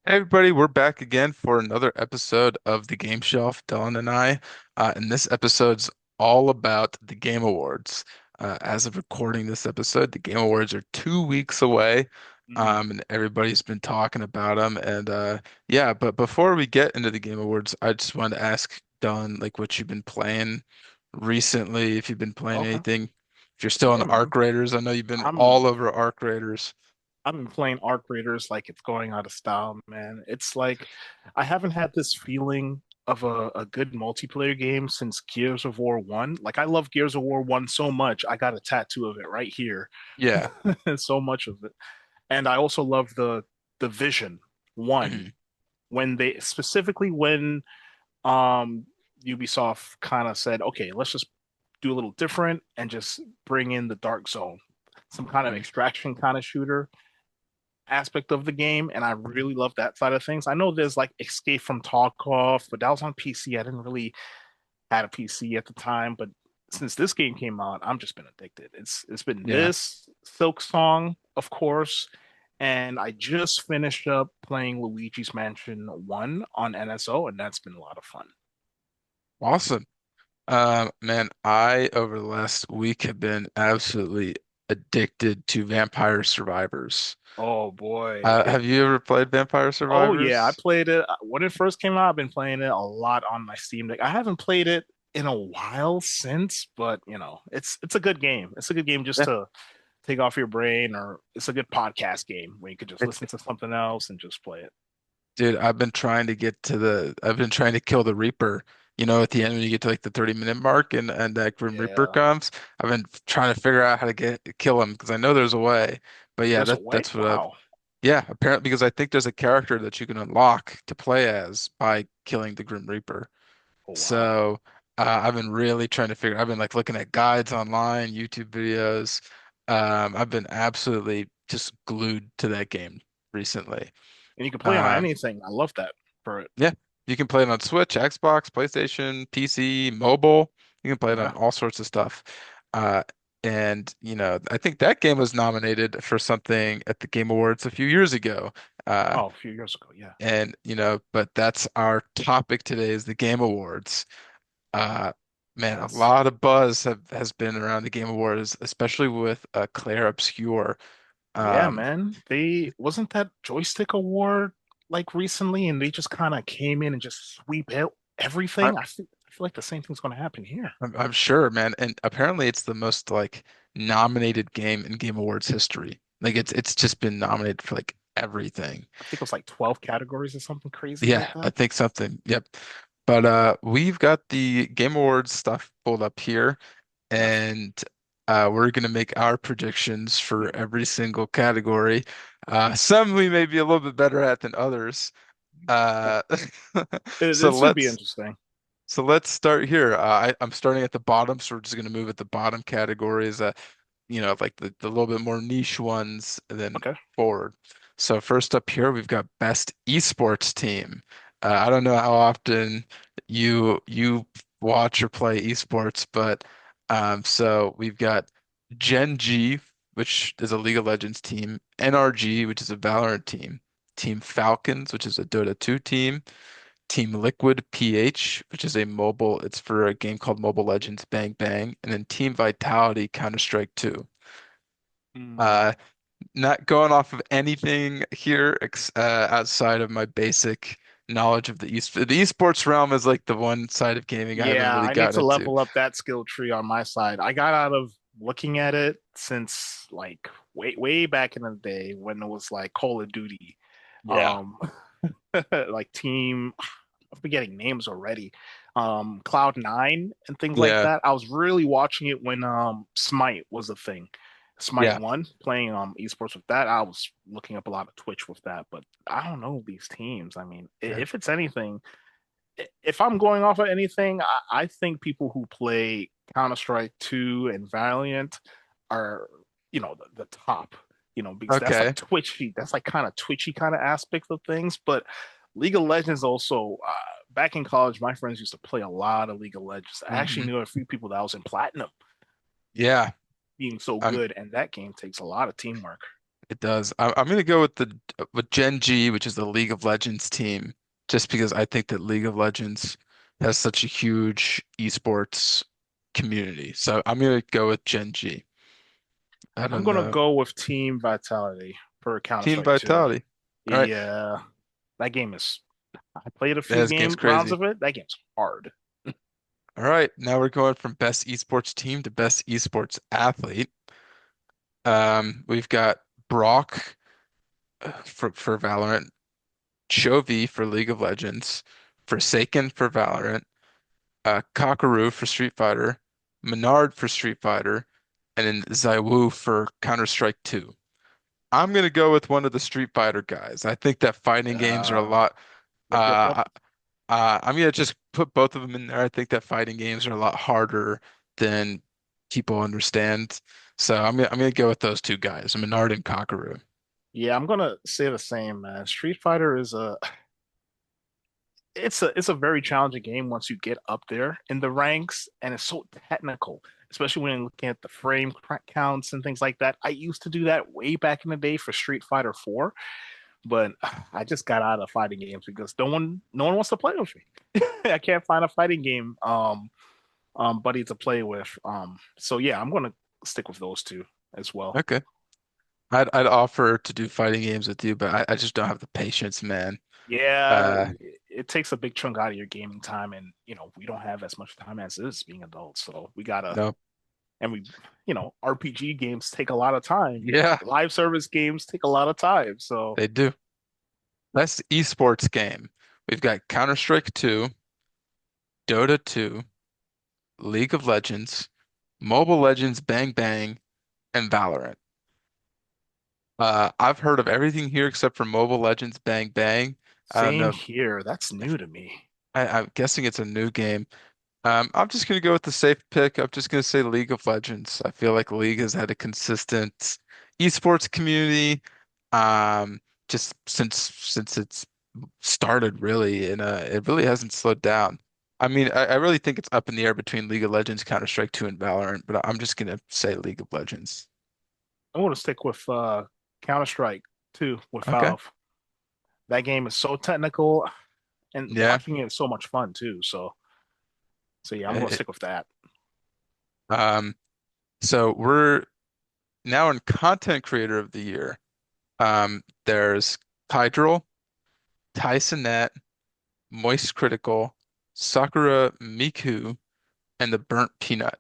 Hey everybody, we're back again for another episode of the Game Shelf, Dellyn and I. And this episode's all about the Game Awards. As of recording this episode, the Game Awards are 2 weeks away, Mm. and everybody's been talking about them. And yeah, but before we get into the Game Awards, I just wanted to ask Don, like, what you've been playing recently, if you've been playing Okay. anything, if you're still on Yeah, Arc man. Raiders. I know you've been I'm all over Arc Raiders. I've been playing Arc Raiders like it's going out of style, man. It's like I haven't had this feeling of a good multiplayer game since Gears of War 1. Like I love Gears of War 1 so much. I got a tattoo of it right here. Yeah. So much of it. And I also love the Vision 1 Mhm. when they specifically when um Ubisoft kind of said, "Okay, let's just do a little different and just bring in the Dark Zone." Some kind of Mhm. extraction kind of shooter aspect of the game, and I really love that side of things. I know there's like Escape from Tarkov, but that was on PC. I didn't really had a PC at the time, but since this game came out, I'm just been addicted. It's been Yeah. this Silk Song, of course, and I just finished up playing Luigi's Mansion 1 on NSO, and that's been a lot of fun. Awesome. Man, I over the last week have been absolutely addicted to Vampire Survivors. Oh boy. Have you ever played Vampire Oh yeah, I Survivors? played it when it first came out. I've been playing it a lot on my Steam Deck. I haven't played it in a while since, but it's a good game. It's a good game just Yeah, to take off your brain, or it's a good podcast game where you could just it's listen to something else and just play it. dude, I've been trying to kill the Reaper. You know, at the end when you get to like the 30-minute mark and that Grim Reaper Yeah, comes, I've been trying to figure out how to get kill him because I know there's a way. But yeah, there's a way. that's what I've Wow. yeah, apparently because I think there's a character that you can unlock to play as by killing the Grim Reaper. Oh wow. So I've been really trying to figure. I've been like looking at guides online, YouTube videos. I've been absolutely just glued to that game recently. And you can play it on Um, anything. I love that for it. yeah, you can play it on Switch, Xbox, PlayStation, PC, mobile. You can play it on Yeah. all sorts of stuff. Uh, and I think that game was nominated for something at the Game Awards a few years ago. Uh, Oh, a few years ago. Yeah. and but that's our topic today is the Game Awards. Uh, man, a Yes. lot of buzz has been around the Game Awards, especially with Claire Obscure. Yeah, Um, man. They wasn't that joystick award like recently, and they just kind of came in and just sweep out I, everything. I feel like the same thing's going to happen here. I'm sure, man, and apparently it's the most like nominated game in Game Awards history. Like it's just been nominated for like everything. I think it was like 12 categories or something crazy like Yeah, I that. think something. Yep. But we've got the Game Awards stuff pulled up here, Yes. and we're gonna make our predictions for every single category. Some we may be a little bit better at than others. Uh, so This should be let's interesting. start here. I'm starting at the bottom, so we're just gonna move at the bottom categories. Like the little bit more niche ones, and then Okay. forward. So first up here, we've got best esports team. I don't know how often you watch or play esports, but so we've got Gen G, which is a League of Legends team, NRG, which is a Valorant team, Team Falcons, which is a Dota 2 team, Team Liquid PH, which is it's for a game called Mobile Legends Bang Bang, and then Team Vitality Counter-Strike 2. Hmm. Uh, Not going off of anything here outside of my basic knowledge of the esports realm is like the one side of gaming I haven't Yeah, really I need gotten to into. level up that skill tree on my side. I got out of looking at it since like way back in the day when it was like Call of Duty. Yeah. Um like team I'm forgetting names already. Cloud9 and things like Yeah. that. I was really watching it when Smite was a thing. Smite Yeah. 1, playing esports with that. I was looking up a lot of Twitch with that, but I don't know these teams. I mean, Yeah. if it's anything, if I'm going off of anything, I think people who play Counter-Strike 2 and Valiant are, the top, because that's like Okay. twitchy. That's like kind of twitchy kind of aspects of things. But League of Legends also, back in college, my friends used to play a lot of League of Legends. I actually Hmm. knew a few people that was in platinum Yeah. being so Um, good, and that game takes a lot of teamwork. It does. I'm gonna go with the with Gen G, which is the League of Legends team, just because I think that League of Legends has such a huge esports community. So I'm gonna go with Gen G. I I'm don't gonna know. go with Team Vitality for Team Counter-Strike 2. Vitality. All right. Yeah, that game is. I played a few This game's game rounds crazy. of it. That game's hard. All right. Now we're going from best esports team to best esports athlete. We've got Brock for Valorant, Chovy for League of Legends, Forsaken for Valorant, Kakaru for Street Fighter, Menard for Street Fighter, and then Zywoo for Counter-Strike 2. I'm gonna go with one of the Street Fighter guys. I think that fighting games are a Uh, lot. yep, yep, yep. Uh, I'm gonna just put both of them in there. I think that fighting games are a lot harder than people understand. So I'm gonna go with those two guys, Menard and Kakaru. Yeah, I'm gonna say the same, man. Street Fighter is a it's a very challenging game once you get up there in the ranks, and it's so technical, especially when you're looking at the counts and things like that. I used to do that way back in the day for Street Fighter 4, but I just got out of fighting games because no one wants to play with me. I can't find a fighting game buddy to play with. So yeah, I'm gonna stick with those two as well. Okay. I'd offer to do fighting games with you, but I just don't have the patience, man. Yeah, Uh, it takes a big chunk out of your gaming time, and we don't have as much time as is being adults, so we gotta. no. And RPG games take a lot of time. Yeah, Live service games take a lot of time. So they do. Best esports game. We've got Counter-Strike 2, Dota 2, League of Legends, Mobile Legends Bang Bang, and Valorant. I've heard of everything here except for Mobile Legends Bang Bang. I don't same know. here. That's new to me. I'm guessing it's a new game. I'm just gonna go with the safe pick. I'm just gonna say League of Legends. I feel like League has had a consistent esports community, um, just since it's started really, and it really hasn't slowed down. I mean, I really think it's up in the air between League of Legends, Counter-Strike 2, and Valorant, but I'm just gonna say League of Legends. I'm gonna stick with Counter-Strike 2 with Okay. Valve. That game is so technical, and Yeah. watching it is so much fun too. So yeah, I'm gonna Eh, stick with that. Um, so we're now in Content Creator of the Year. There's Hydral, Tysonette, Moist Critical, Sakura Miku, and the Burnt Peanut.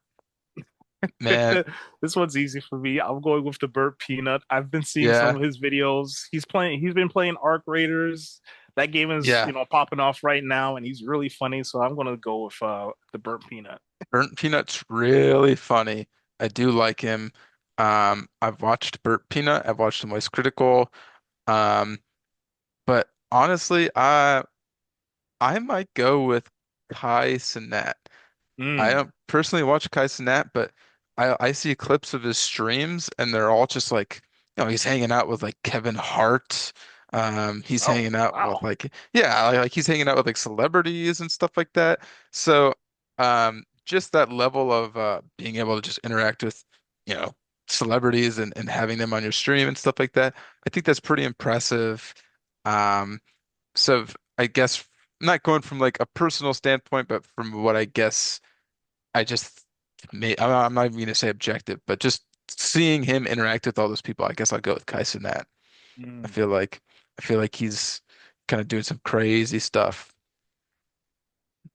Man, This one's easy for me. I'm going with the Burnt Peanut. I've been seeing some yeah, of his videos. He's been playing Arc Raiders. That game is, yeah. popping off right now, and he's really funny. So I'm gonna go with the Burnt Peanut. Burnt Peanut's really funny. I do like him. I've watched Burnt Peanut. I've watched the Moist Critical. Um, but honestly, I might go with Kai Cenat. I Mm. don't personally watch Kai Cenat, but I see clips of his streams and they're all just like, he's hanging out with like Kevin Hart. He's Oh, hanging out with wow. like, yeah, like he's hanging out with like celebrities and stuff like that. So, just that level of being able to just interact with, you know, celebrities and having them on your stream and stuff like that, I think that's pretty impressive. Um, so I guess not going from like a personal standpoint, but from what I guess I just I'm not even gonna say objective, but just seeing him interact with all those people, I guess I'll go with Kai Cenat. I Mm. feel like I feel like he's kind of doing some crazy stuff.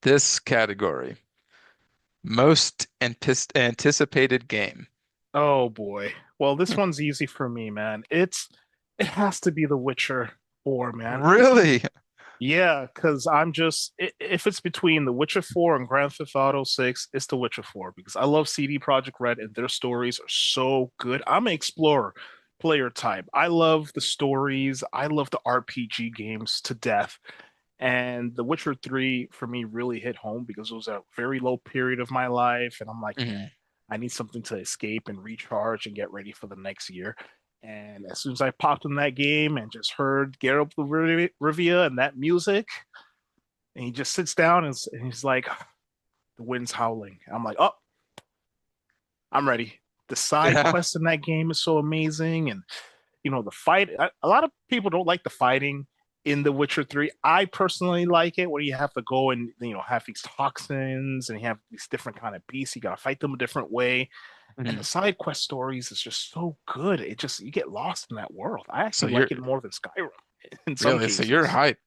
This category, most anticipated game. Oh boy. Well, this one's easy for me, man. It has to be The Witcher 4, man. Really? Yeah, because if it's between The Witcher 4 and Grand Theft Auto 6, it's The Witcher 4 because I love CD Projekt Red and their stories are so good. I'm an explorer player type. I love the stories. I love the RPG games to death. And The Witcher 3 for me really hit home because it was a very low period of my life. And I'm like, man, Mhm. I need something to escape and recharge and get ready for the next year. And as soon as I popped in that game and just heard Geralt of Rivia and that music, and he just sits down and he's like, the wind's howling. I'm like, oh, I'm ready. The side Yeah. quest in that game is so amazing, and the fight. A lot of people don't like the fighting in The Witcher 3. I personally like it where you have to go and have these toxins and you have these different kind of beasts. You gotta fight them a different way. And the Mhm. side quest stories is just so good. It just you get lost in that world. I So actually you're like it more than Skyrim in some really, so you're cases. hyped.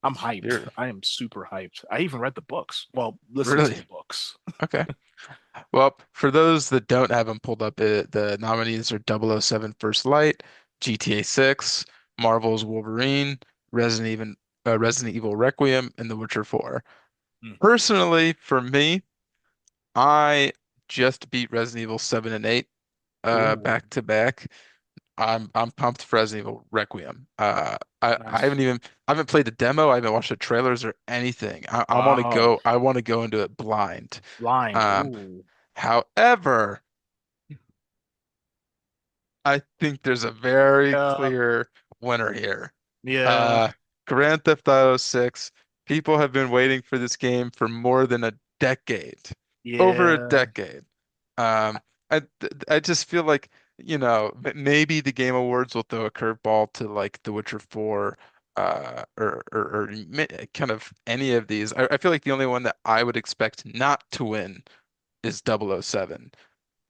I'm hyped. You're I am super hyped. I even read the books. Well, listened to really the books. okay. Well, for those that don't have them pulled up, the nominees are 007 First Light, GTA 6, Marvel's Wolverine, Resident Evil Requiem, and The Witcher 4. Mm. Personally, for me, I just beat Resident Evil 7 and 8 Ooh, back to back. I'm pumped for Resident Evil Requiem. I nice. I haven't played the demo, I haven't watched the trailers or anything. Wow. I want to go into it blind. Blind. Um, Ooh. However, I think there's a very Yeah. clear winner here. Yeah. Uh, Grand Theft Auto 6. People have been waiting for this game for more than a decade, over a Yeah. decade. Um, I just feel like, maybe the Game Awards will throw a curveball to like The Witcher 4, kind of any of these. I feel like the only one that I would expect not to win is 007.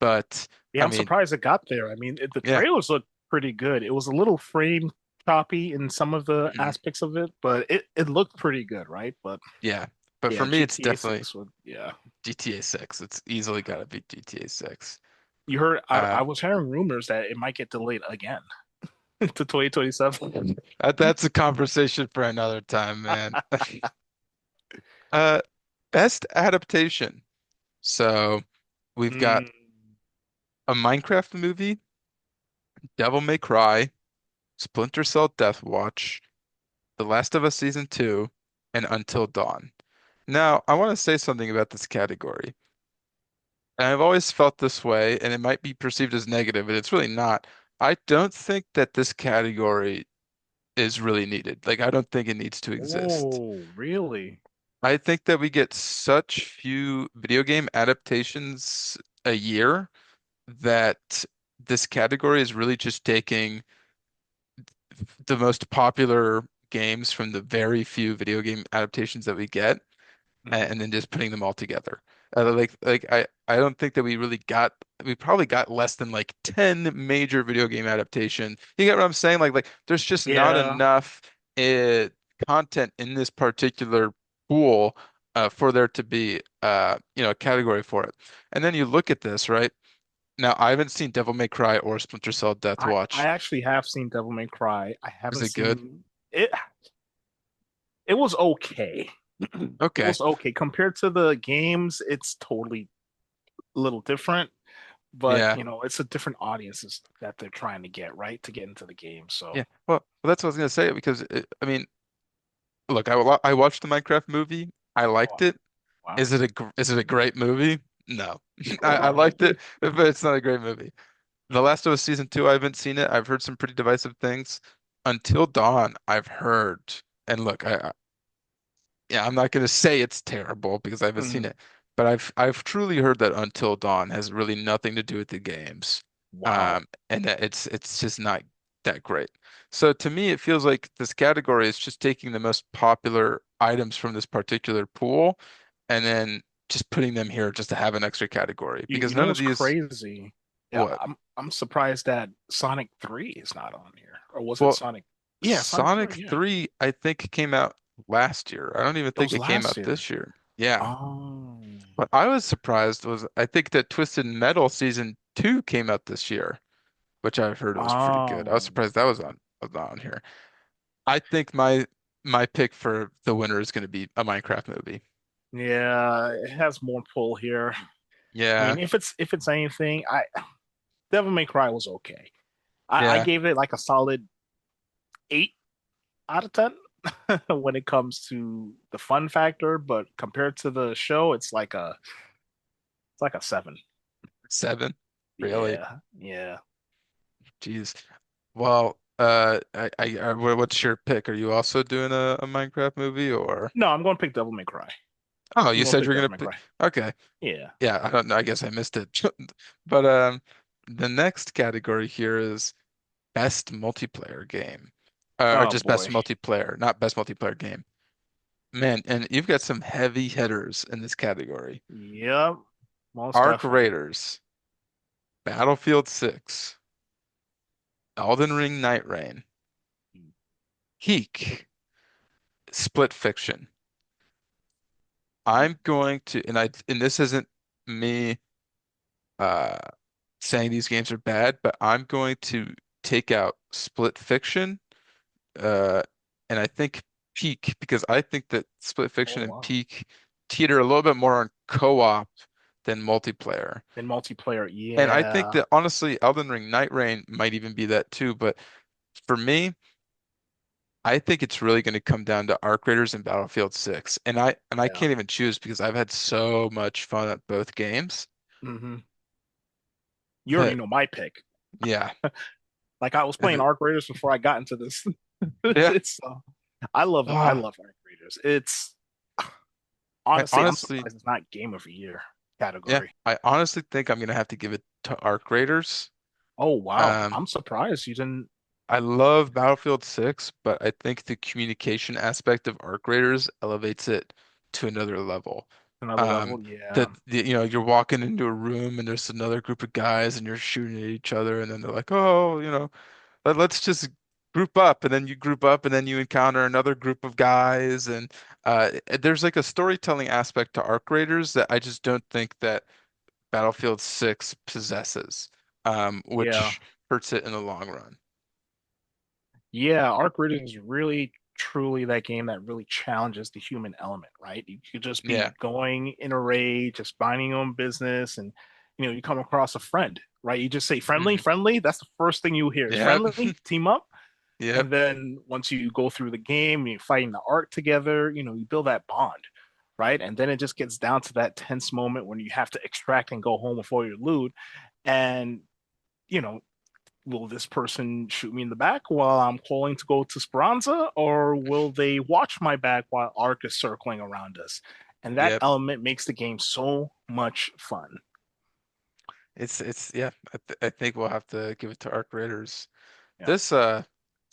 But Yeah, I I'm mean, surprised it got there. I mean, the yeah. trailers look pretty good. It was a little frame choppy in some of the Mhm. aspects of it, but it looked pretty good, right? But Yeah. But for yeah, me, it's GTA definitely 6 would, yeah. GTA 6. It's easily got to be GTA 6. You heard, Uh, I was hearing rumors that it might get delayed again to 2027. that's a conversation for another time, man. Uh, Best adaptation. So we've got Mm, a Minecraft movie, Devil May Cry, Splinter Cell Death Watch, The Last of Us Season 2, and Until Dawn. Now, I want to say something about this category. And I've always felt this way, and it might be perceived as negative, but it's really not. I don't think that this category is really needed. Like, I don't think it needs to exist. oh, really? I think that we get such few video game adaptations a year that this category is really just taking the most popular games from the very few video game adaptations that we get Mm. and then just putting them all together. I don't think that we probably got less than like 10 major video game adaptation. You get what I'm saying? There's just not Yeah. enough uh, content in this particular pool for there to be a category for it. And then you look at this, right? Now I haven't seen Devil May Cry or Splinter Cell Death I Watch. actually have seen Devil May Cry. I Is haven't it good? seen it. It was okay. It Okay. was okay compared to the games. It's totally a little different, but Yeah. it's a different audiences that they're trying to get right to get into the game. So, Yeah. Well, that's what I was gonna say because I mean, look, I watched the Minecraft movie. I oh, liked it. wow. Is it a great movie? No. I liked it, but it's not a great movie. The Last of Us season 2, I haven't seen it. I've heard some pretty divisive things. Until Dawn, I've heard, and look, yeah, I'm not gonna say it's terrible because I haven't seen Mm, it, but I've truly heard that Until Dawn has really nothing to do with the games, wow. and that it's just not that great. So to me, it feels like this category is just taking the most popular items from this particular pool, and then just putting them here just to have an extra category You because you know none of what's these crazy? Yeah, what? I'm surprised that Sonic 3 is not on here. Or was it Well, Sonic? Yeah, Sonic 3, Sonic yeah. 3 I think came out last year. I don't even It think was it came last out year. this year. Yeah. Oh. What I was surprised was I think that Twisted Metal season 2 came out this year, which I've heard was pretty good. I was Oh. surprised that was on here. I think my pick for the winner is going to be a Minecraft movie. Yeah, it has more pull here. I Yeah, mean, if it's anything, I Devil May Cry was okay. I yeah, gave it like a solid 8 out of 10 when it comes to the fun factor, but compared to the show, it's like a 7. 7. Really? Yeah, yeah. Jeez. Well, what's your pick? Are you also doing a Minecraft movie or? No, I'm going to pick Devil May Cry. Oh, I'm you going to said pick you were Devil gonna May pick. Cry. Okay. Yeah. Yeah, I don't know. I guess I missed it. But the next category here is best multiplayer game, or Oh just best boy. multiplayer, not best multiplayer game. Man, and you've got some heavy hitters in this category. Yep, most Arc definitely. Raiders, Battlefield 6, Elden Ring Night Rain, Heek, Split Fiction. I'm going to, and this isn't me uh saying these games are bad, but I'm going to take out Split Fiction, uh, and I think Peak because I think that Split Oh Fiction and wow. Peak teeter a little bit more on co-op than multiplayer. In multiplayer, And I think yeah. that honestly, Elden Ring Night Rain might even be that too. But for me, I think it's really going to come down to Arc Raiders and Battlefield 6. And I Yeah. can't even choose because I've had so much fun at both games. Hmm. You already But know my pick. yeah. Like I was playing Arc Raiders before I got into this. Yeah. It's I love it. I Ah, love Arc Raiders. It's I honestly, I'm honestly, surprised it's not Game of the Year yeah, category. I honestly think I'm gonna have to give it to Arc Raiders. Oh wow. Um, I'm surprised you didn't I love Battlefield 6, but I think the communication aspect of Arc Raiders elevates it to another level. another Um, level. Yeah. the you're walking into a room and there's another group of guys and you're shooting at each other and then they're like, oh, let's just group up and then you group up and then you encounter another group of guys and there's like a storytelling aspect to Arc Raiders that I just don't think that Battlefield 6 possesses, Yeah. which hurts it in the long run. Yeah, Arc Raiders is really truly that game that really challenges the human element, right? You could just be Yeah. going in a raid, just minding your own business, and you come across a friend, right? You just say friendly, Hmm. friendly. That's the first thing you hear is Yep. friendly, team up. Yep. And then once you go through the game and you're fighting the arc together, you build that bond, right? And then it just gets down to that tense moment when you have to extract and go home with all your loot. And, you know, will this person shoot me in the back while I'm calling to go to Speranza, or will they watch my back while Ark is circling around us? And that Yep. element makes the game so much fun. It's yeah, I think we'll have to give it to Arc Raiders. Yeah. This uh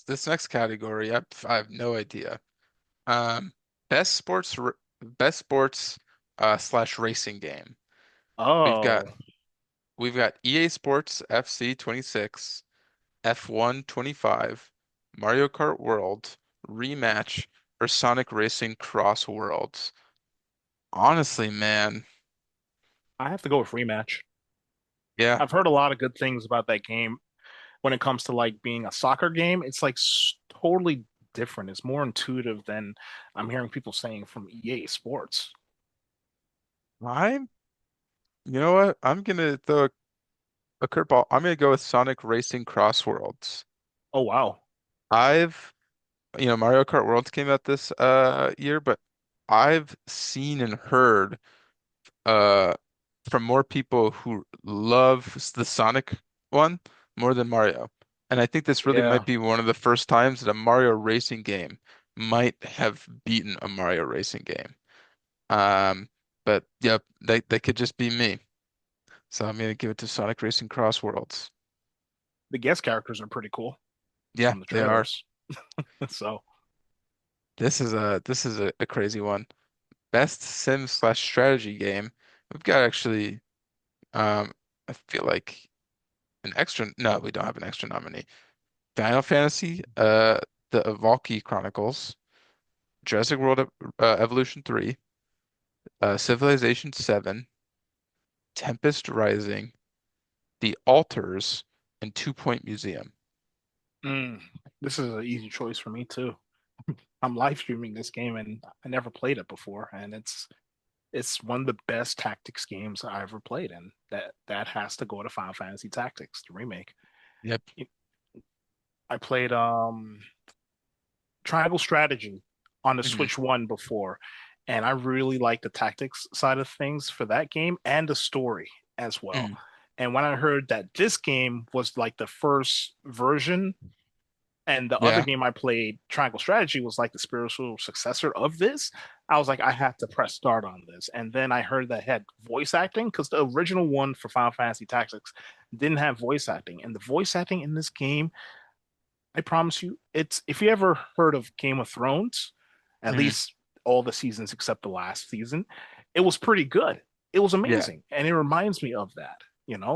this next category, I have no idea. Um best sports r- best sports slash racing game. We've got Oh, we've got EA Sports FC 26, F1 25, Mario Kart World, Rematch, or Sonic Racing Cross Worlds. Honestly, man, I have to go with rematch. yeah. I've heard a lot of good things about that game when it comes to like being a soccer game. It's like totally different. It's more intuitive than I'm hearing people saying from EA Sports. I'm You know what? I'm gonna throw a curveball. I'm gonna go with Sonic Racing Cross Worlds. Oh wow. I've, Mario Kart Worlds came out this year, but I've seen and heard uh from more people who love the Sonic one more than Mario. And I think this really Yeah. might be one of the first times that a Mario racing game might have beaten a Mario racing game. Um, but yep, they could just be me. So I'm gonna give it to Sonic Racing Cross Worlds. The guest characters are pretty cool Yeah, from the they are. trailers. So This is a crazy one. Best sim slash strategy game. We've got actually I feel like an extra no, we don't have an extra nominee. Final Fantasy, the Valkyrie Chronicles, Jurassic World Evolution 3, Civilization 7, Tempest Rising, The Alters, and Two Point Museum. mm, this is an easy choice for me too. I'm live streaming this game and I never played it before, and it's one of the best tactics games I ever played, and that has to go to Final Fantasy Tactics, the remake. Yep. I played Triangle Strategy on the Hmm. Switch One before, and I really like the tactics side of things for that game and the story as well. Hmm. And when I heard that this game was like the first version, and the other Yeah. game I played, Triangle Strategy, was like the spiritual successor of this, I was like, I have to press start on this. And then I heard that it had voice acting because the original one for Final Fantasy Tactics didn't have voice acting, and the voice acting in this game I promise you, it's if you ever heard of Game of Thrones, at Mhm. least all the seasons except the last season, it was pretty good. It was Yeah. amazing, and it reminds me of that,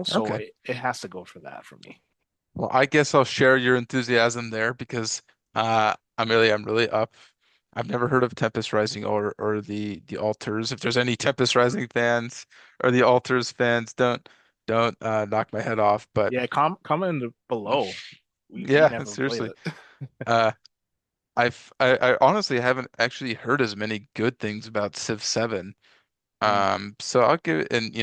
so Okay. it has to go for that for me. Well, I guess I'll share your enthusiasm there because I'm really up. I've never heard of Tempest Rising or the Alters. If there's any Tempest Rising fans or the Alters fans, don't knock my head off. But Yeah, comment in below. We yeah, never played seriously. it. Uh I honestly haven't actually heard as many good things about Civ 7. Mm. So I'll give it, and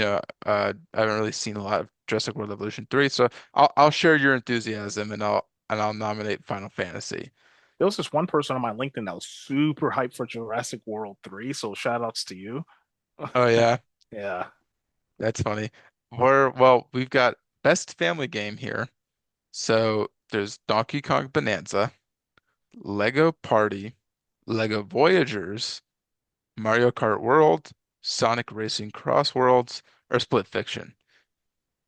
I haven't really seen a lot of Jurassic World Evolution 3, so I'll share your enthusiasm and I'll nominate Final Fantasy. There was this one person on my LinkedIn that was super hyped for Jurassic World 3, so shout outs to you. Oh yeah, Yeah. that's funny. We've got best family game here. So there's Donkey Kong Bonanza, Lego Party, Lego Voyagers, Mario Kart World, Sonic Racing Cross Worlds, or Split Fiction.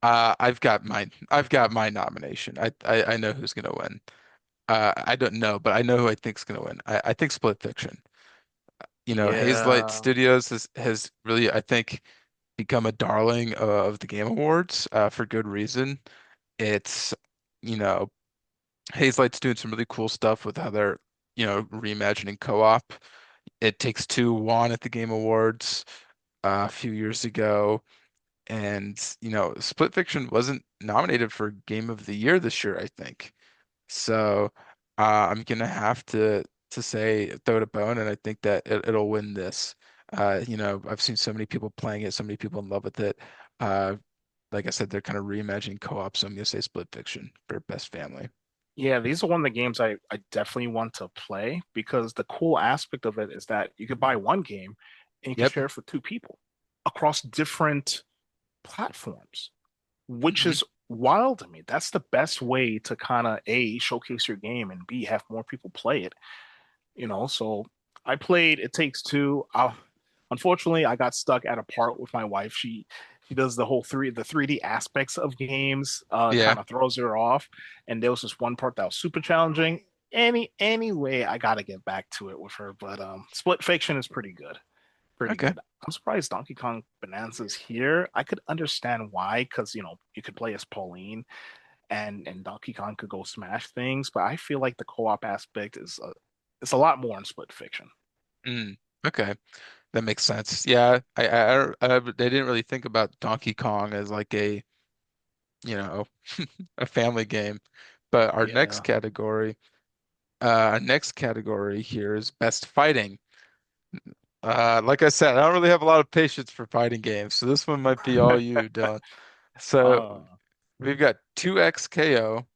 I've got my nomination. I know who's gonna win. I don't know, but I know who I think's gonna win. I think Split Fiction. Hazelight Yeah. Studios has really, I think, become a darling of the Game Awards for good reason. It's, you know, Hazelight's doing some really cool stuff with how they're, reimagining co-op. It Takes Two won at the Game Awards a few years ago. And, Split Fiction wasn't nominated for Game of the Year this year, I think. So I'm gonna have to say throw it a bone, and I think that it'll win this. I've seen so many people playing it, so many people in love with it. Uh, like I said, they're kind of reimagining co-op, so I'm gonna say Split Fiction for best family. Yeah, these are one of the games I definitely want to play because the cool aspect of it is that you could buy one game and you can Yep. share it with two people across different platforms, which Mhm. is wild to me. That's the best way to kind of A, showcase your game and B, have more people play it. So I played It Takes Two. Unfortunately, I got stuck at a part with my wife. She does the 3D aspects of games, Yeah. kind of throws her off. And there was this one part that was super challenging. Anyway, I got to get back to it with her. But Split Fiction is pretty good, pretty Okay. good. I'm surprised Donkey Kong Bonanza's here. I could understand why, because you could play as Pauline, and Donkey Kong could go smash things. But I feel like the co-op aspect is it's a lot more in Split Fiction. Mm. Okay. That makes sense. Yeah. I didn't really think about Donkey Kong as like you know, a family game, but Yeah. our next category here is best fighting. Like I said, I don't really have a lot of patience for fighting games, so this one might be all you, Dylan. So uh, we've got 2XKO,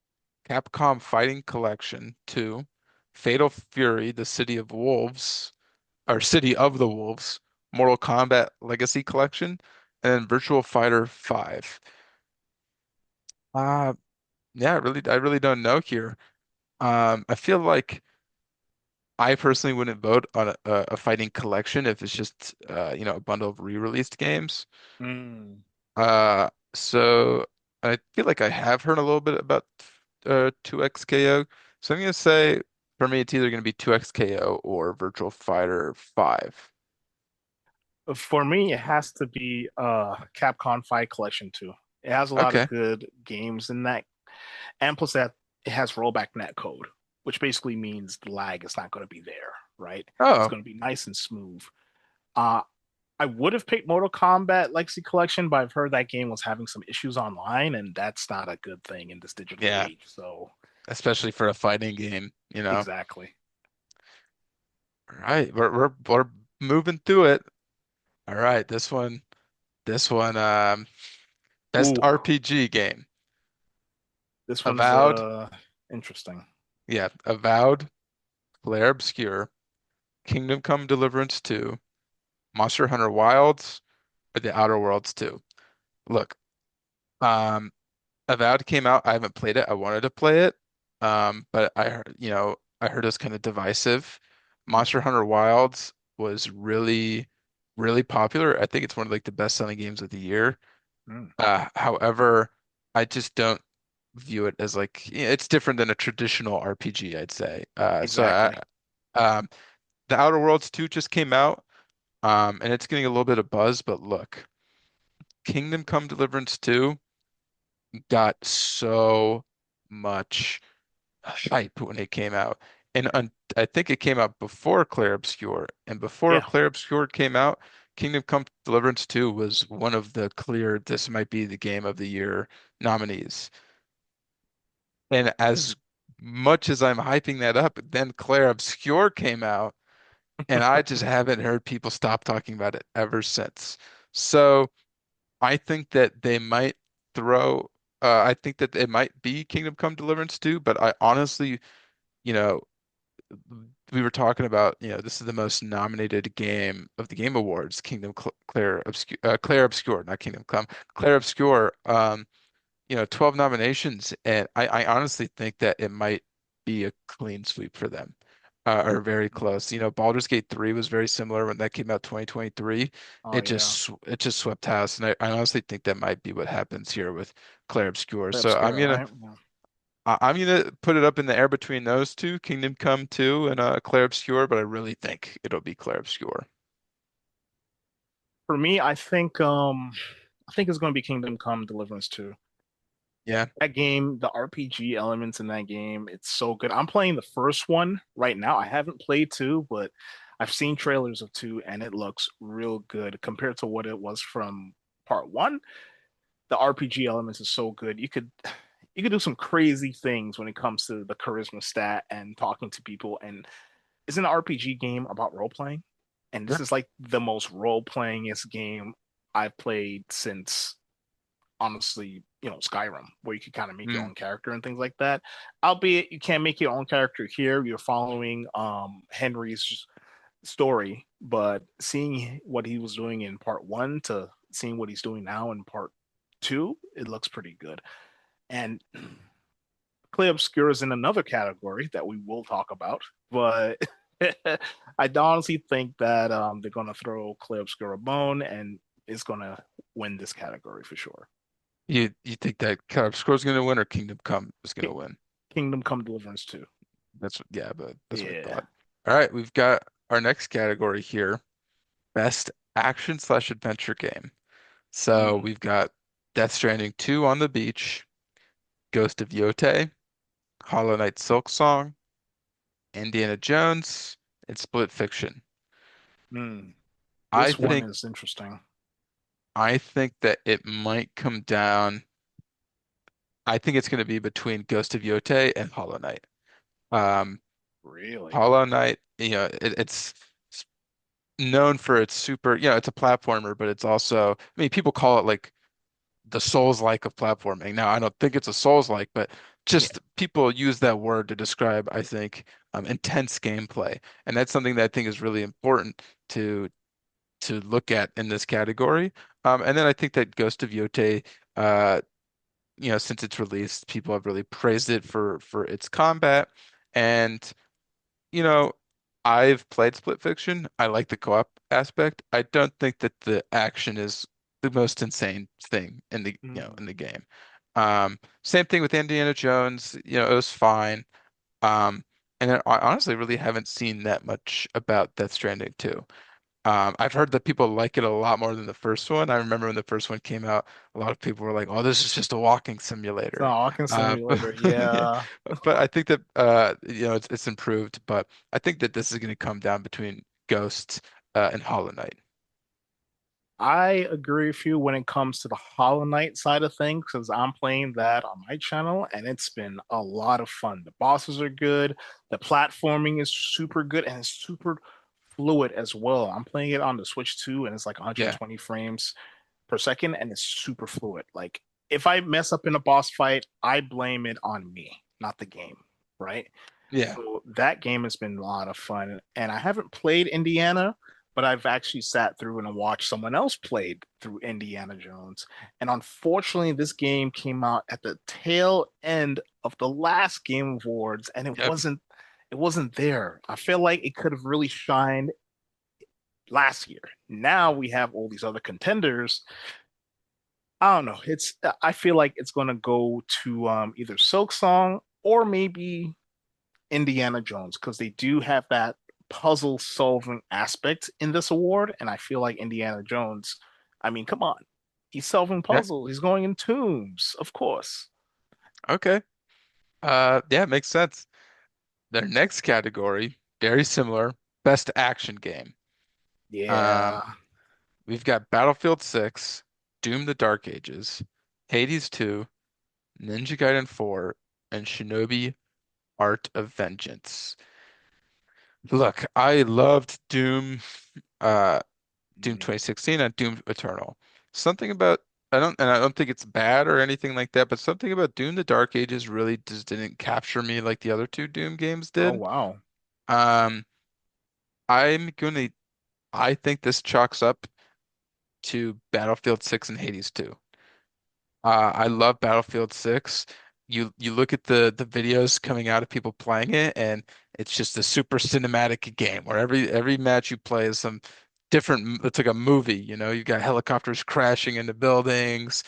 Capcom Fighting Collection 2, Fatal Fury, The City of Wolves, or City of the Wolves, Mortal Kombat Legacy Collection, and then Virtual Fighter 5. Uh, yeah, I really don't know here. I feel like I personally wouldn't vote on a fighting collection if it's just a bundle of re-released games. mm, So I feel like I have heard a little bit about 2XKO. So I'm gonna say for me it's either gonna be 2XKO or Virtual Fighter 5. for me, it has to be Capcom Fight Collection 2. It has a lot of Okay. good games in that, and plus that it has rollback net code, which basically means the lag is not going to be there, right? It's Oh, going to be nice and smooth. Uh, I would have picked Mortal Kombat Legacy Collection, but I've heard that game was having some issues online, and that's not a good thing in this digital yeah, age. So, especially for a fighting game. exactly. All right, we're moving through it. All right, this one, best Ooh, RPG game. this one's Avowed, interesting. yeah, Avowed, Clair Obscur, Kingdom Come Deliverance 2, Monster Hunter Wilds, or The Outer Worlds 2. Look, um, Avowed came out. I haven't played it. I wanted to play it, but I heard it was kind of divisive. Mm, Monster Hunter Wilds was really, really popular. I think it's one of like the best-selling games of the year. mm. However, I just don't. view it as like it's different than a traditional RPG, I'd say. Exactly. The Outer Worlds 2 just came out, and it's getting a little bit of buzz, but look, Kingdom Come Deliverance 2 got so much hype when it came out. And I think it came out before Clair Obscur. And before Yeah. Clair Obscur came out, Kingdom Come Deliverance 2 was one of the clear, this might be the game of the year nominees. And as much as I'm hyping that up, then Clair Obscur came out, and I just haven't heard people stop talking about it ever since. So I think that they might throw, I think that it might be Kingdom Come Deliverance 2, but I honestly, you know, we were talking about, this is the most nominated game of the Game Awards, Clair Obscur, not Kingdom Come, Clair Obscur. 12 nominations, and I honestly think that it might be a clean sweep for them, or very close. Baldur's Gate 3 was very similar when that came out 2023. Oh It yeah. just swept house, and I honestly think that might be what happens here with Clair Obscur. So Obscure, right? Yeah. I'm gonna put it up in the air between those two, Kingdom Come 2 and Clair Obscur, but I really think it'll be Clair Obscur. For me, I think it's going to be Kingdom Come Deliverance 2. Yeah. That game, the RPG elements in that game, it's so good. I'm playing the first one right now. I haven't played two, but I've seen trailers of two and it looks real good compared to what it was from part one. The RPG elements is so good. You could do some crazy things when it comes to the charisma stat and talking to people. And it's an RPG game about role playing. And this Yeah. is like the most role playingest game I've played since honestly, Skyrim, where you can kind of make your Mm. own character and things like that. Albeit you can't make your own character here. You're following Henry's story, but seeing what he was doing in part one to seeing what he's doing now in part two, it looks pretty good. And Clay Obscure is in another category that we will talk about, but I honestly think that they're gonna throw Clay Obscure a bone and is gonna win this category for sure. You think that Clair Obscur is gonna win or Kingdom Come is gonna win? Kingdom Come Deliverance 2. Yeah, but that's what I Yeah. thought. All right, we've got our next category here, best action/adventure game. So Mm, we've got Death Stranding 2 on the beach, Ghost of Yotei, Hollow Knight Silksong, Indiana Jones, and Split Fiction. mm. I This one think is interesting. I think that it might come down. I think it's going to be between Ghost of Yotei and Hollow Knight. Um, Really? Hollow Knight, it's known for its it's a platformer, but it's also, I mean, people call it like the Souls-like of platforming. Now, I don't think it's a Souls-like, but Yeah. just people use that word to describe, I think, intense gameplay, and that's something that I think is really important to look at in this category. And then I think that Ghost of Yotei, uh, since it's released, people have really praised it for its combat, and you know, I've played Split Fiction. I like the co-op aspect. I don't think that the action is the most insane thing in the Mm. game. Same thing with Indiana Jones. It was fine. Um, and then I honestly really haven't seen that much about Death Stranding 2. I've heard that people like it a lot more than the first one. I remember when the first one came out, a lot of people were like, "Oh, this is just a walking It's not simulator." a walking But simulator. yeah, Yeah. but I think that it's improved. But I think that this is going to come down between Ghost and Hollow Knight. I agree with you when it comes to the Hollow Knight side of things because I'm playing that on my channel and it's been a lot of fun. The bosses are good, the platforming is super good, and it's super fluid as well. I'm playing it on the Switch too, and it's like Yeah, 120 frames per second, and it's super fluid. Like if I mess up in a boss fight, I blame it on me, not the game, right? yeah, So that game has been a lot of fun. And I haven't played Indiana, but I've actually sat through and watched someone else played through Indiana Jones. And unfortunately, this game came out at the tail end of the last Game Awards, and it yep. wasn't there. I feel like it could have really shined last year. Now we have all these other contenders, I don't know. I feel like it's gonna go to either Silk Song or maybe Indiana Jones because they do have that puzzle solving aspect in this award, and I feel like Indiana Jones. I mean, come on, he's solving Yeah. puzzles. He's going in tombs, of course. Okay. Yeah, makes sense. Their next category, very similar, best action game. Yeah. Um, we've got Battlefield 6, Doom the Dark Ages, Hades 2, Ninja Gaiden 4, and Shinobi Art of Vengeance. Look, I loved uh, Doom Mm. 2016 and Doom Eternal. Something about I don't think it's bad or anything like that, but something about Doom the Dark Ages really just didn't capture me like the other two Doom games Oh did. wow. Um, I'm gonna I think this chalks up to Battlefield 6 and Hades 2. I love Battlefield 6. You look at the videos coming out of people playing it, and it's just a super cinematic game where every match you play is some different. It's like a movie, you know. You got helicopters crashing into buildings,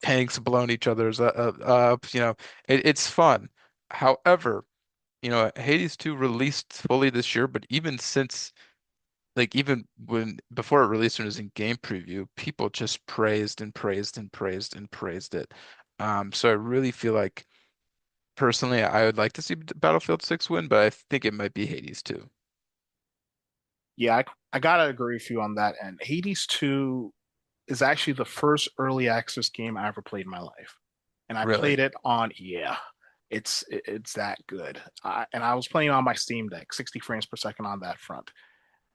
tanks blowing each other's up. You know, it's fun. However, you know, Hades 2 released fully this year, but even since even when before it released when it was in game preview, people just praised and praised and praised and praised it. So I really feel like personally I would like to see Battlefield 6 win, but I think it might be Hades too. Yeah, I gotta agree with you on that. And Hades 2 is actually the first early access game I ever played in my life. And I Really. played it on, yeah, it's that good. And I was playing on my Steam Deck, 60 frames per second on that front.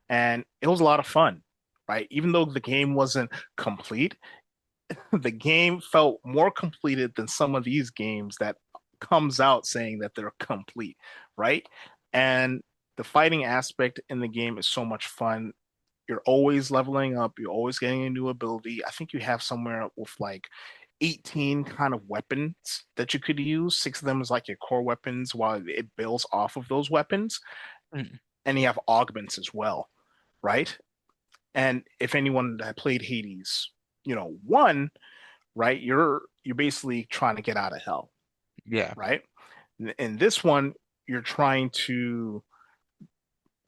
And it was a lot of fun, right? Even though the game wasn't complete, the game felt more completed than some of these games that comes out saying that they're complete, right? And the fighting aspect in the game is so much fun. You're always leveling up, you're always getting a new ability. I think you have somewhere with like 18 kind of weapons that you could use. Six of them is like your core weapons while it builds off of those weapons. Mm. And you have augments as well, right? And if anyone that played Hades, one, right, you're basically trying to get out of hell, Yeah. right? In this one, you're trying to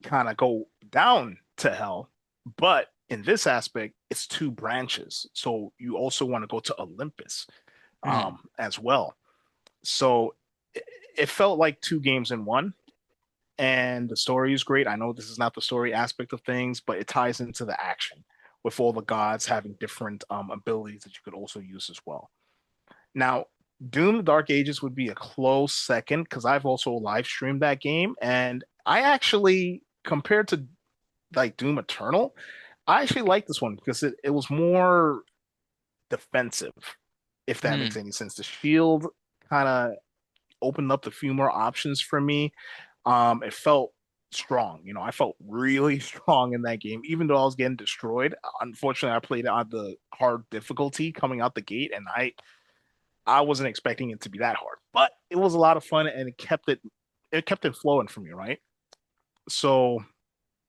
kind of go down to hell, but in this aspect, it's two branches. So you also want to go to Olympus Mm. as well. So it felt like two games in one. And the story is great. I know this is not the story aspect of things, but it ties into the action with all the gods having different abilities that you could also use as well. Now, Doom: The Dark Ages would be a close second because I've also live streamed that game, and I actually, compared to like Doom Eternal, I actually like this one because it was more defensive, if that makes Mm. any sense. The shield kind of opened up a few more options for me. It felt strong. I felt really strong in that game, even though I was getting destroyed. Unfortunately, I played it on the hard difficulty coming out the gate, and I wasn't expecting it to be that hard, but it was a lot of fun, and it kept it flowing for me, right? So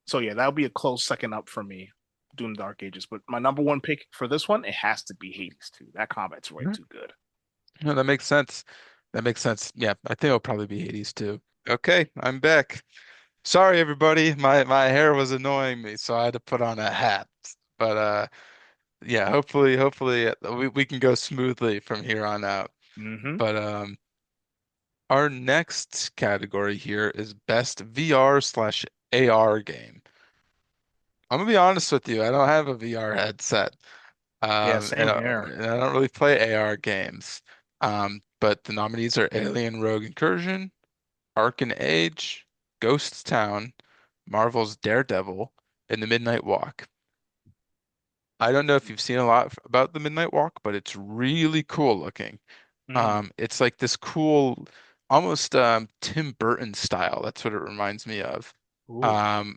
so yeah, that would be a close second up for me, Doom Dark Ages. But my number one pick for this one, it has to be Hades 2. That combat's way Mm. too good. No, that makes sense. That makes sense. Yeah, I think it'll probably be Hades too. Okay, I'm back. Sorry everybody, my hair was annoying me, so I had to put on a hat. But yeah, hopefully we can go smoothly from here on out. Mm-hmm. But our next category here is best VR/AR game. I'm gonna be honest with you, I don't have a VR headset, Yeah, and, same here. and I don't really play AR games. But the nominees are Alien Rogue Incursion, Ark Age, Ghost Town, Marvel's Daredevil, and The Midnight Walk. I don't know if you've seen a lot about The Midnight Walk, but it's really cool looking. Mm. It's like this cool, almost Tim Burton style. That's what it reminds me of. Ooh. Um,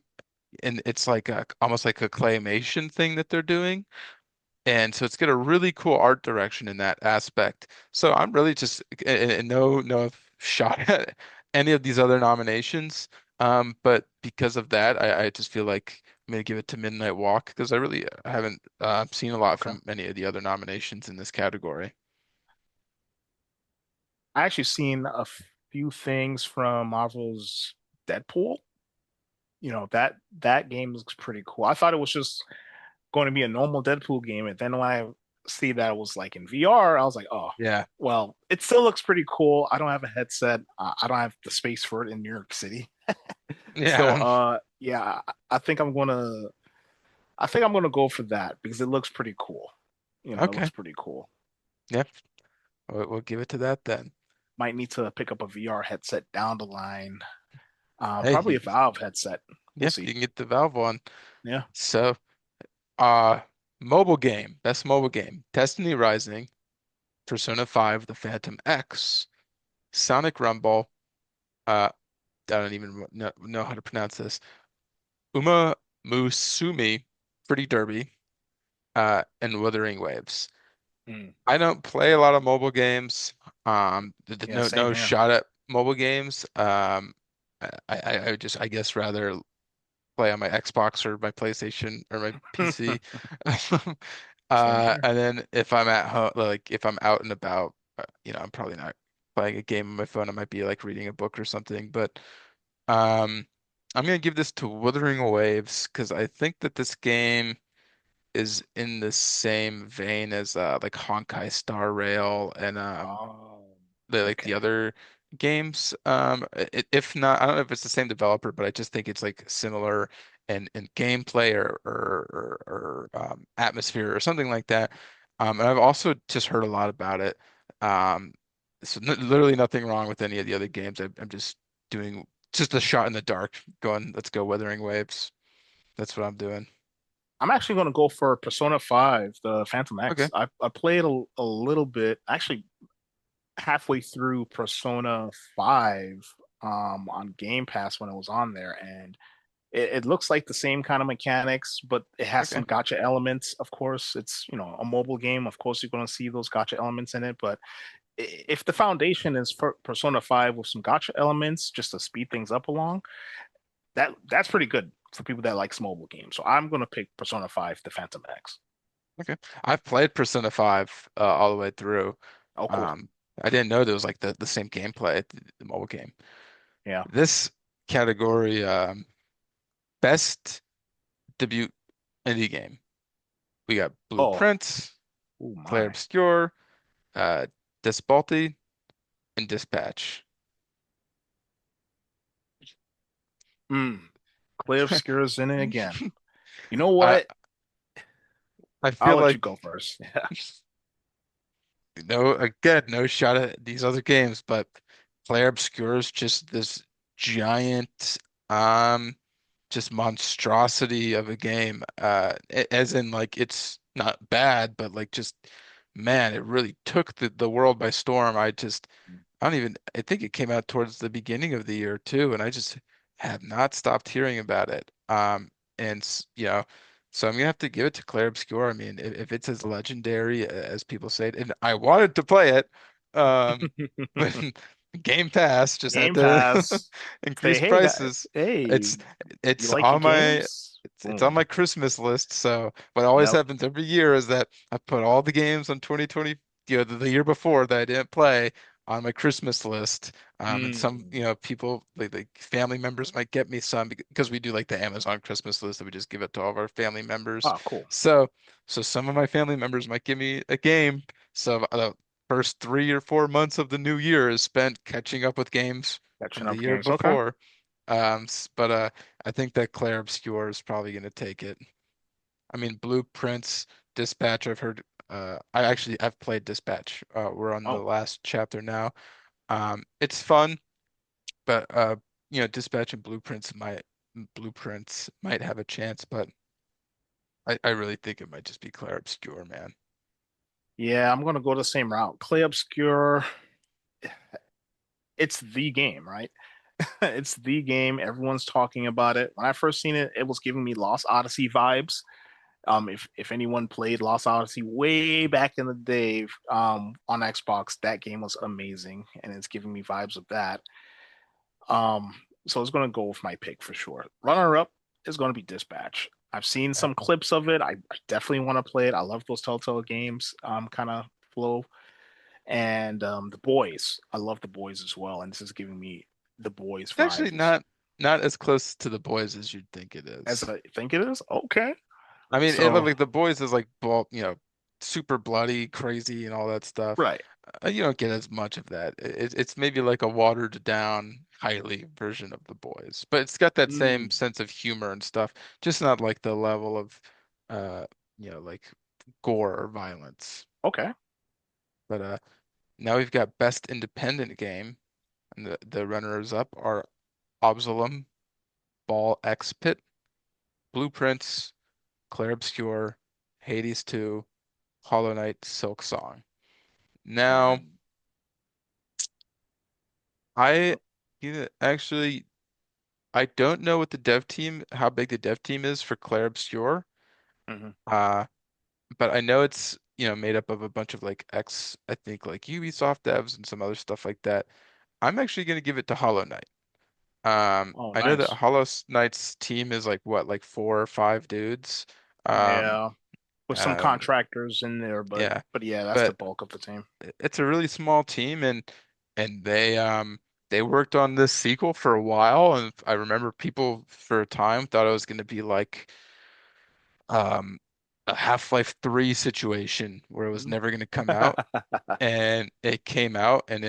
and it's like almost like a claymation thing that they're doing. And so it's got a really cool art direction in that aspect. So I'm really just and no shot at any of these other nominations. But because of that, I just feel like I'm gonna give it to Midnight Walk because I really haven't seen a lot Okay. from many of the other nominations in this category. I actually seen a few things from Marvel's Deadpool. That game looks pretty cool. I thought it was just going to be a normal Deadpool game, and then when I see that it was like in VR, I was like, oh, Yeah, well, it still looks pretty cool. I don't have a headset. I don't have the space for it in New York City. So, yeah, yeah, I think I'm gonna go for that because it looks pretty cool. It looks okay, pretty cool. yep. We'll give it to that then. Might need to pick up a VR headset down the line. Hey, Probably a Valve headset. We'll yeah, see. you can get the Valve one. Yeah. So, uh, mobile game, best mobile game: Destiny Rising, Persona 5, The Phantom X, Sonic Rumble. I don't even know how to pronounce this. Uma Musume, Pretty Derby, and Wuthering Waves. Mm. I don't play a lot of mobile games. Yeah, same No here. shot at mobile games. I just I guess rather play on my Xbox or my PlayStation or my PC. Same here. And then if I'm at home, like if I'm out and about, I'm probably not playing a game on my phone. I might be like reading a book or something. But um, I'm gonna give this to Wuthering Waves because I think that this game is in the same vein as like Honkai Star Rail and Oh, the okay. other games. If not, I don't know if it's the same developer, but I just think it's like similar in gameplay or atmosphere or something like that. And I've also just heard a lot about it. So n literally nothing wrong with any of the other games. I'm just doing just a shot in the dark, going, let's go Wuthering Waves. That's what I'm doing. I'm actually going to go for Persona 5, the Phantom X. Okay. I played a little bit, actually halfway through Persona 5 on Game Pass when it was on there, and it looks like the same kind of mechanics, but it has Okay. some gotcha elements. Of course, it's a mobile game. Of course, you're going to see those gotcha elements in it, but if the foundation is for Persona 5 with some gotcha elements just to speed things up along, that's pretty good for people that likes mobile games. So I'm gonna pick Persona 5, the Phantom X. Okay. I've played Persona 5 all the way through. Oh, cool. Um, I didn't know there was like the same gameplay, the mobile game. Yeah. This category, best debut indie game. We got Oh, Blueprint, oh Clair my. Obscur, uh, Desbalti, and Dispatch. Mm. Clay Obscura's in it again. You know I what? I I'll feel let you like go first. Yeah. no, again, no shot at these other games, but Clair Obscur is just this giant, um, just monstrosity of a game. As in like it's not bad, but like just man, it really took the world by storm. I don't even I think it came out towards the beginning of the year too, and I just have not stopped hearing about it. So I'm gonna have to give it to Clair Obscur. I mean, if it's as legendary as people say it, and I wanted to play it, um, but Game Pass just had Game to Pass. Say, increase hey, guy, prices. hey, It's you it's like your on my games? it's on Boom. my Christmas list. So what always Yep. happens every year is that I put all the games on 2020, the year before that I didn't play on my Christmas list. And some, Mm. people like family members might get me some because we do like the Amazon Christmas list that we just give it to all of our family members. Oh, cool. So, so some of my family members might give me a game. So the first 3 or 4 months of the new year is spent catching up with games Catching from the up year games. Okay. before. But I think that Claire Obscur is probably going to take it. I mean, Blueprints, Dispatch, I've heard. I've played Dispatch. We're on the Oh, last chapter now. It's fun, but Dispatch and Blueprints might have a chance, but I really think it might just be Claire Obscur, man. yeah, I'm gonna go the same route. Clay Obscure, it's the game, right? It's the game. Everyone's talking about it. When I first seen it, it was giving me Lost Odyssey vibes. If anyone played Lost Odyssey way back in the day, on Xbox, that game was amazing, and it's giving me vibes of that. Um, so it's gonna go with my pick for sure. Runner up is gonna be Dispatch. I've seen Uh, some clips of it. I definitely want to play it. I love those Telltale games kind of flow. And The Boys. I love The Boys as well. And this is giving me The Boys It's actually vibes not as close to the boys as you'd think it as is. I think it is. Okay. I mean, it So, like the boys is like ball, super bloody, crazy, and all that stuff. right. You don't get as much of that. It's maybe like a watered down, highly version of the boys, but it's got that same Mm, sense of humor and stuff, just not like the level of, uh, like gore or violence. okay. But now we've got best independent game, and the runners up are Obzalum, Ball X Pit, Blueprints, Clair Obscur, Hades 2, Hollow Knight, Silk Song. Now, And I actually I don't know what the dev team, how big the dev team is for Clair Obscur. mhm. Uh, but I know it's, made up of a bunch of like I think like Ubisoft devs and some other stuff like that. I'm actually gonna give it to Hollow Knight. Oh, I know that nice. Hollow Knight's team is like what, like 4 or 5 dudes. Um, Yeah, with some um, contractors in there, yeah, but yeah, that's the but bulk of the team. it's a really small team, and they worked on this sequel for a while, and I remember people for a time thought it was going to be like um a Half-Life 3 situation where it was Mhm. never going to come out, and it came out, and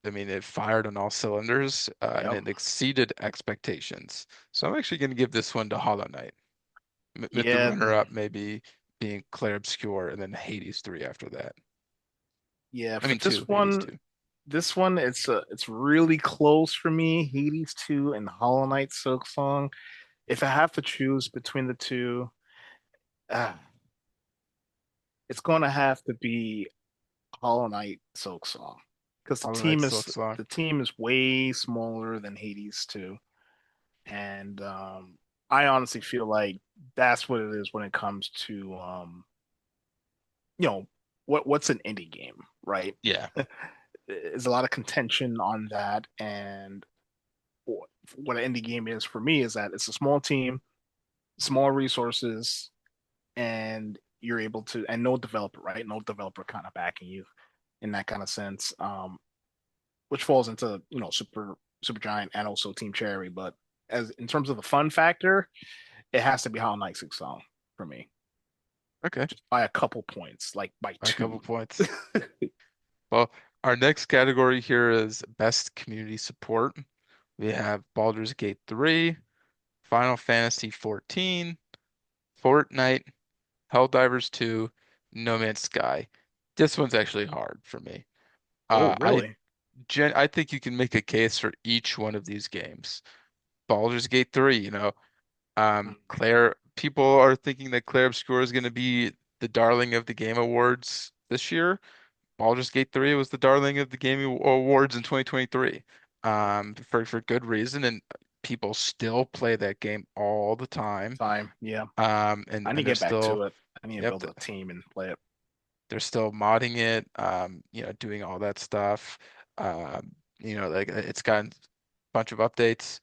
I mean it fired on all cylinders, and Yep. it exceeded expectations. So I'm actually going to give this one to Hollow Knight, with the Yeah, runner-up maybe being Clair Obscur, and then Hades 3 after that. yeah. I For mean 2, Hades 2. this one, it's really close for me. Hades 2 and Hollow Knight Silk Song. If I have to choose between the two, uh, it's going to have to be Hollow Knight Silk Song because Hollow Knight Silk Song. the team is way smaller than Hades 2, and I honestly feel like that's what it is when it comes to you know what's an indie game, right? Yeah. There's a lot of contention on that, and what an indie game is for me is that it's a small team, small resources, and you're able to, and no developer, right? No developer kind of backing you in that kind of sense, which falls into Super Giant and also Team Cherry. But as in terms of the fun factor, it has to be Hollow Knight Six Song for me, Okay. just by a couple points, like by A couple two. points. Well, our next category here is best community support. We have Baldur's Gate 3, Final Fantasy 14, Fortnite, Helldivers 2, No Man's Sky. This one's actually hard for me. Oh, Uh, I really? I think you can make a case for each one of these games. Baldur's Gate 3, Claire, people are thinking that Claire Obscur is going to be the darling of the Game Awards this year. Baldur's Gate 3 was the darling of the Game Awards in 2023, for good reason, and people still play that game all the time. Time, yeah. And I need to and they're get back still, to it. I need to yep, build a team and play it. they're still modding it, doing all that stuff. Like it's gotten a bunch of updates.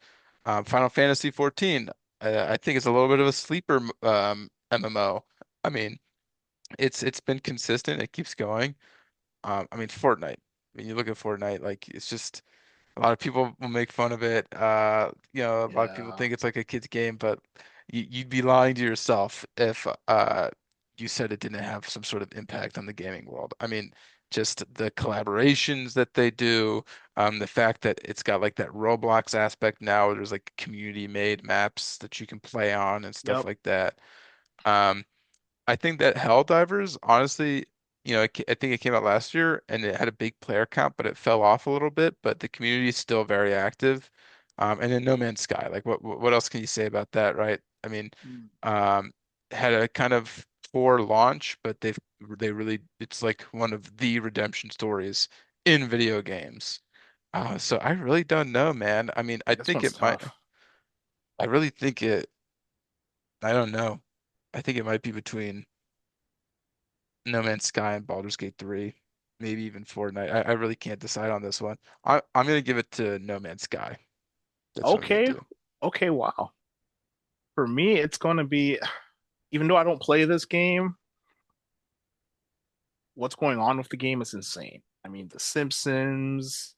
Final Fantasy 14, I think it's a little bit of a sleeper MMO. I mean, it's been consistent. It keeps going. I mean, Fortnite. When you look at Fortnite, like it's just a lot of people will make fun of it. A lot of people Yeah. think it's like a kid's game, but you'd be lying to yourself if you said it didn't have some sort of impact on the gaming world. I mean, just the collaborations that they do, the fact that it's got like that Roblox aspect now, where there's like community-made maps that you can play on and stuff Yep. like that. Um, I think that Helldivers, honestly, I think it came out last year and it had a big player count, but it fell off a little bit. But the community is still very active. And then No Man's Sky, like what else can you say about that, right? I mean, Mm. um, had a kind of poor launch, but they really it's like one of the redemption stories in video games. So I really don't know, man. I mean, Yeah, this one's tough. I really think I don't know. I think it might be between No Man's Sky and Baldur's Gate 3, maybe even Fortnite. I really can't decide on this one. I'm gonna give it to No Man's Sky. That's what I'm gonna Okay. do. Okay, wow. For me, it's going to be, even though I don't play this game, what's going on with the game is insane. I mean, The Simpsons,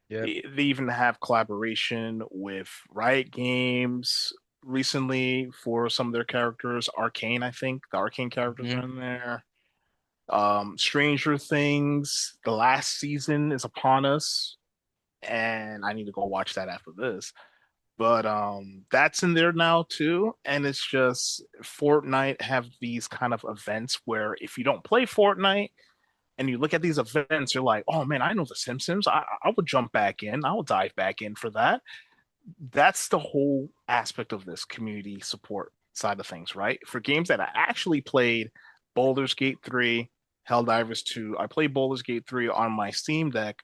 Yep. they even have collaboration with Riot Games recently for some of their characters. Arcane, I think the Arcane characters Hmm. are in there. Stranger Things, the last season is upon us, and I need to go watch that after this. But that's in there now too, and it's just Fortnite have these kind of events where if you don't play Fortnite and you look at these events, you're like, oh man, I know The Simpsons. I would jump back in. I will dive back in for that. That's the whole aspect of this community support side of things, right? For games that I actually played, Baldur's Gate 3, Helldivers 2, I played Baldur's Gate 3 on my Steam Deck,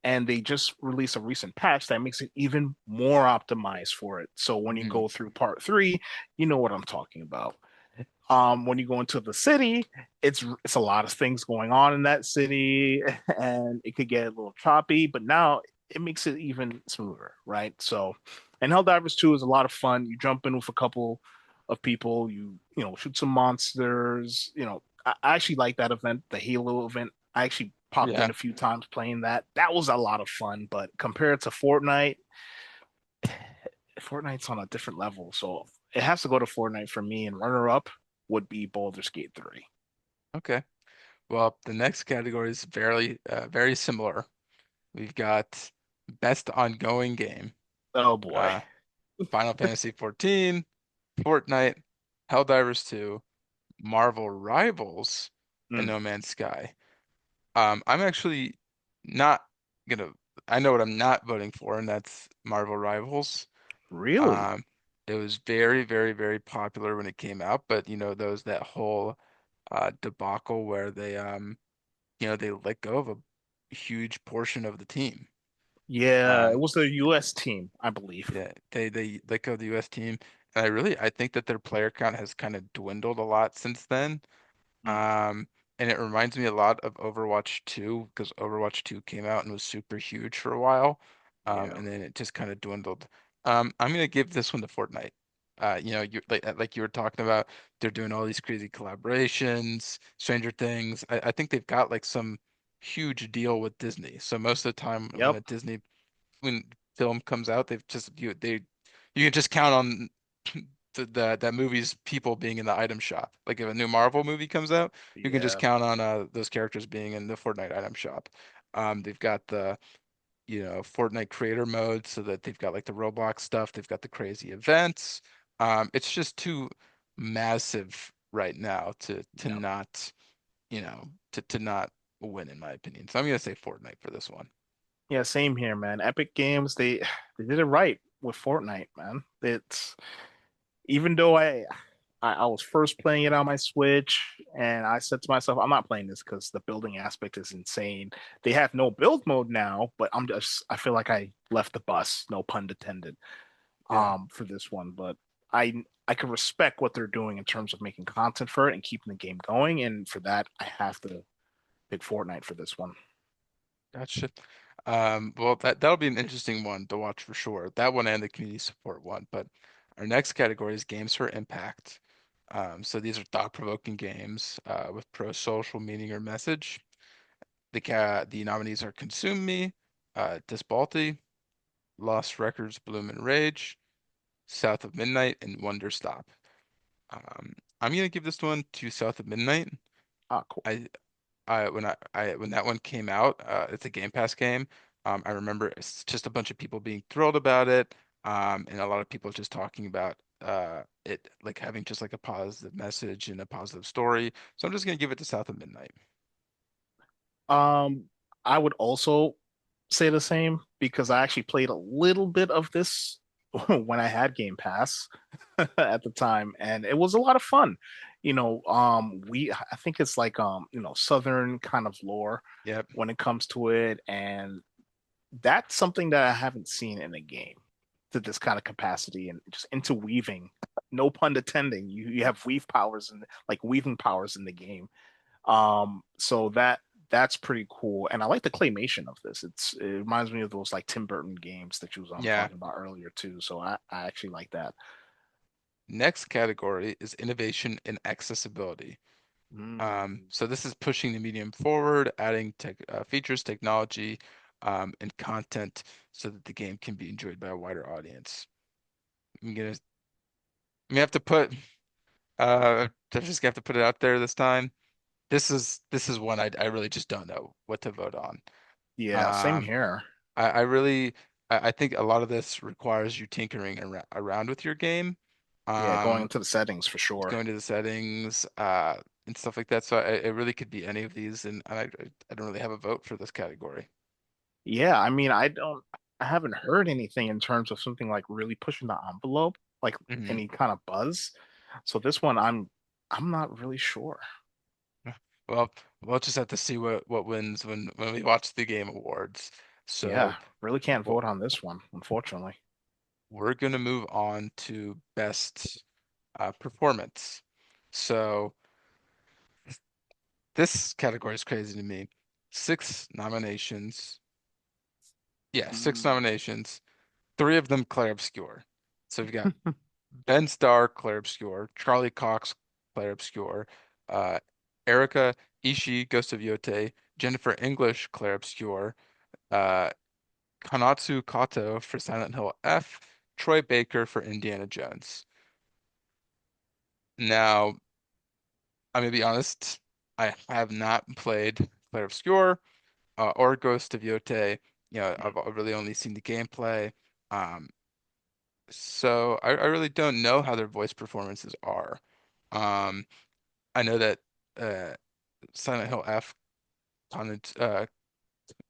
and they just released a recent patch that makes it even more optimized for it. So when you Hmm. go through part 3, you know what I'm talking about. When you go into the city, it's a lot of things going on in that city, and it could get a little choppy. But now it makes it even smoother, right? So, and Helldivers 2 is a lot of fun. You jump in with a couple of people, you know shoot some monsters. I actually like that event, the Halo event. I actually popped in Yeah. a few times playing that. That was a lot of fun. But compared to Fortnite, Fortnite's on a different level, so it has to go to Fortnite for me. And runner up would be Baldur's Gate 3. Okay. Well, the next category is very similar. We've got best ongoing game. Oh boy. Uh, Final Fantasy 14, Fortnite, Helldivers 2, Marvel Rivals, and Mm, No Man's Sky. I'm actually not gonna. I know what I'm not voting for, and that's Marvel Rivals. really? Um, it was very popular when it came out, but those that whole debacle where they let go of a huge portion of the team. Yeah, it Um, was the US team, I believe. yeah, they let go of the U.S. team, and I think that their player count has kind of dwindled a lot since then. Mm, Um, and it reminds me a lot of Overwatch 2 because Overwatch 2 came out and was super huge for a while. yeah. And then it just kind of dwindled. I'm gonna give this one to Fortnite. You like you were talking about, they're doing all these crazy collaborations, Stranger Things. I think they've got like some huge deal with Disney. So most of the time when Yep. a Disney when film comes out, you can just count on that movie's people being in the item shop. Like if a new Marvel movie comes out, you can just Yeah. count on those characters being in the Fortnite item shop. They've got the Fortnite creator mode so that they've got like the Roblox stuff, they've got the crazy events. It's just too massive right now to Yep. not, to not win in my opinion. So I'm gonna say Fortnite for this one. Yeah, same here, man. Epic Games, they did it right with Fortnite, man. It's even though I was first playing it on my Switch, and I said to myself, I'm not playing this because the building aspect is insane. They have no build mode now, but I feel like I left the bus, no pun intended, Yeah. for this one. But I can respect what they're doing in terms of making content for it and keeping the game going, and for that, I have to pick Fortnite for this one. Gotcha. Well, that'll be an interesting one to watch for sure. That one and the community support one. But our next category is games for impact. So these are thought-provoking games with pro-social meaning or message. The nominees are Consume Me, Disbalti, Lost Records, Bloom and Rage, South of Midnight, and Wonder Stop. I'm gonna give this one to South of Midnight. Ah, cool. I when that one came out, it's a Game Pass game. I remember it's just a bunch of people being thrilled about it, and a lot of people just talking about it like having just like a positive message and a positive story. So I'm just gonna give it to South of Midnight. Um, I would also say the same because I actually played a little bit of this when I had Game Pass at the time, and it was a lot of fun. I think it's like Southern kind of lore Yep. when it comes to it, and that's something that I haven't seen in a game to this kind of capacity and just interweaving. No pun intended. You have weave powers and like weaving powers in the game. So that's pretty cool, and I like the claymation of this. It reminds me of those like Tim Burton games that you was Yeah. talking about earlier too. So I actually like that. Next category is innovation and accessibility. Mm. So this is pushing the medium forward, adding features, technology, and content so that the game can be enjoyed by a wider audience. I'm gonna, we have to put, I just have to put it out there this time. This is one I really just don't know what to vote on. Yeah, same Um, here. I really I think a lot of this requires you tinkering around with your game. Yeah, going Um, into the settings for sure. Going to the settings, and stuff like that. So it really could be any of these, and I don't really have a vote for this category. Yeah, I mean, I haven't heard anything in terms of something like really pushing the envelope, like Hmm any kind of buzz. So this one, I'm not really sure. Well, we'll just have to see what wins when we watch the game awards. Yeah, So really can't what vote on this one, unfortunately. we're gonna move on to best performance. So this category is crazy to me. Six nominations. Yeah, six Mm. nominations. Three of them Claire Obscure. So we've got Ben Starr, Claire Obscure, Charlie Cox, Claire Obscure, uh, Erica Ishii, Ghost of Yote, Jennifer English, Claire Obscure, uh, Kanatsu Kato for Silent Hill F, Troy Baker for Indiana Jones. Now, I'm gonna be honest, I have not played Claire Obscure or Ghost of Yote. I've really only seen the gameplay. Um, so I really don't know how their voice performances are. Um, I know that uh, Silent Hill F,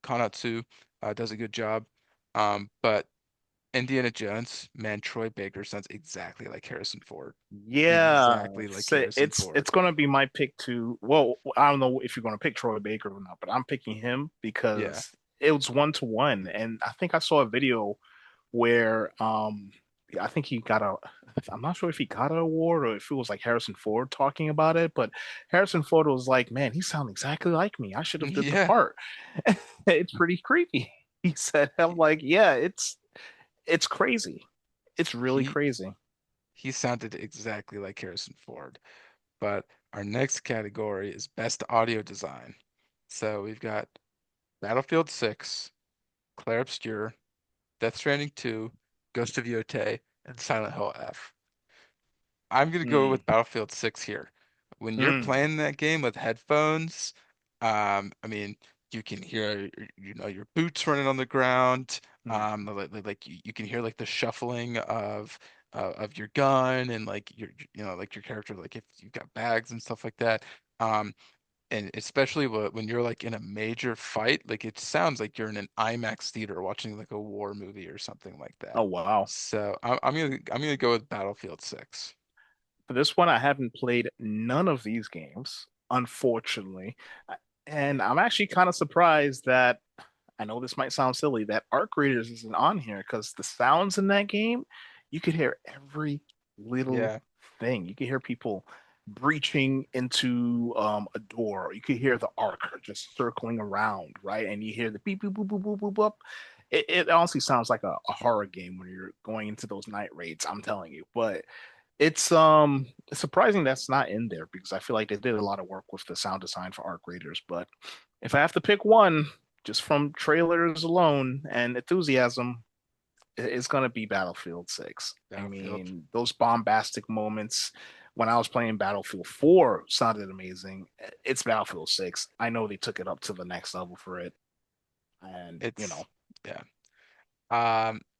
Kanatsu does a good job. But Indiana Jones, man, Troy Baker sounds exactly like Harrison Ford. Yeah, Exactly like so Harrison it's Ford. gonna be my pick too. Well, I don't know if you're gonna pick Troy Baker or not, but I'm picking him Yeah. because it was 1-to-1, and I think I saw a video where yeah, I think he got a I'm not sure if he got an award or if it was like Harrison Ford talking about it, but Harrison Ford was like, "Man, he sounds exactly like me. I should have did the Yeah. part." It's pretty creepy. He said, "I'm He like, yeah, it's crazy. It's really he crazy." he sounded exactly like Harrison Ford. But our next category is best audio design. So we've got Battlefield 6, Clair Obscur, Death Stranding 2, Ghost of Yotei, and Silent Hill F. I'm gonna go Mm, with Battlefield 6 here. When you're mm, playing that game with headphones, I mean, you can hear, your boots running on the ground. mm. Like you can hear like the shuffling of your gun and like like your character, like if you've got bags and stuff like that. Um, and especially when you're like in a major fight, like it sounds like you're in an IMAX theater watching like a war movie or something like that. Oh wow. So I'm gonna go with Battlefield 6. For this one, I haven't played none of these games, unfortunately. And I'm actually kind of surprised that I know this might sound silly that Arc Raiders isn't on here because the sounds in that game, you could hear every little Yeah. thing. You could hear people breaching into a door. Or you could hear the Arc just circling around, right? And you hear the beep, boop, boop, boop, boop, boop, boop. It honestly sounds like a horror game when you're going into those night raids, I'm telling you. But it's surprising that's not in there because I feel like they did a lot of work with the sound design for Arc Raiders. But if I have to pick one, just from trailers alone and enthusiasm, it's gonna be Battlefield 6. I Battlefield. mean, those bombastic moments when I was playing Battlefield 4 sounded amazing. It's Battlefield 6. I know they took it up to the next level for it. And, It's yeah.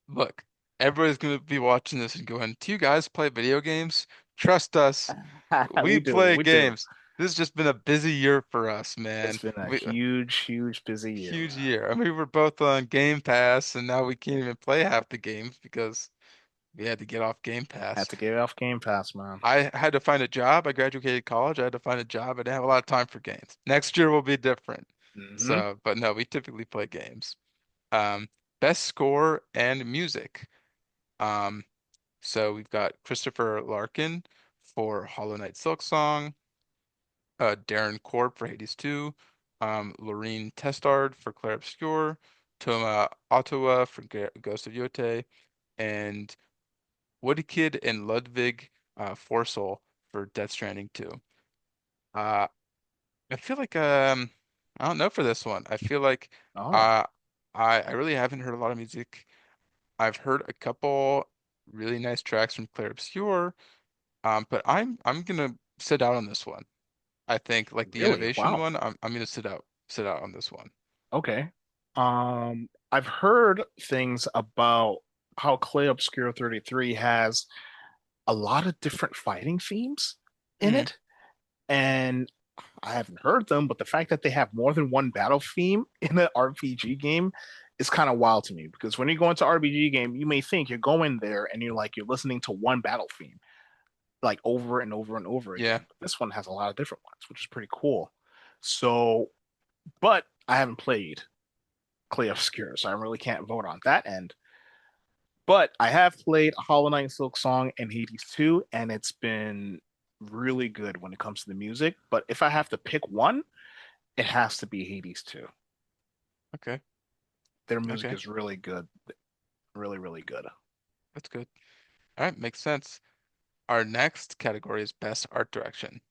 Look, everybody's gonna be watching this and going, "Do you guys play video games? Trust us, we we do, play we do. games." This has just been a busy year for us, It's man. been a We huge, huge, busy year, Huge man. year. I mean, we were both on Game Pass, and now we can't even play half the games because we had to get off Game Had Pass. to get off Game Pass, man. I had to find a job. I graduated college. I had to find a job. I didn't have a lot of time for games. Next year will be different. Hmm. So, but no, we typically play games. Um, Best score and music. Um, so we've got Christopher Larkin for Hollow Knight Silk Song, Darren Korb for Hades 2, Lorene Testard for Clair Obscur, Toma Ottawa for Ghost of Yote, and Woodkid and Ludwig Four Soul for Death Stranding 2. Uh, I feel like I don't know for this one. I feel like Oh, uh I really haven't heard a lot of music. I've heard a couple really nice tracks from Claire Obscure, but I'm gonna sit out on this one. I think like the really? innovation Wow. one, I'm gonna sit out on this one. Okay. I've heard things about how Clay Obscure 33 has a lot of different fighting themes in Hmm. it, and I haven't heard them, but the fact that they have more than one battle theme in an RPG game is kind of wild to me because when you go into RPG game, you may think you're going there and you're listening to one battle theme like over and over and over Yeah. again. But this one has a lot of different ones, which is pretty cool. So, but I haven't played Clay Obscure, so I really can't vote on that end. But I have played Hollow Knight Silk Song and Hades 2, and it's been really good when it comes to the music. But if I have to pick one, it has to be Hades 2. Okay. Their music Okay. is really good, really, really good. That's good. All right, makes sense. Our next category is best art direction.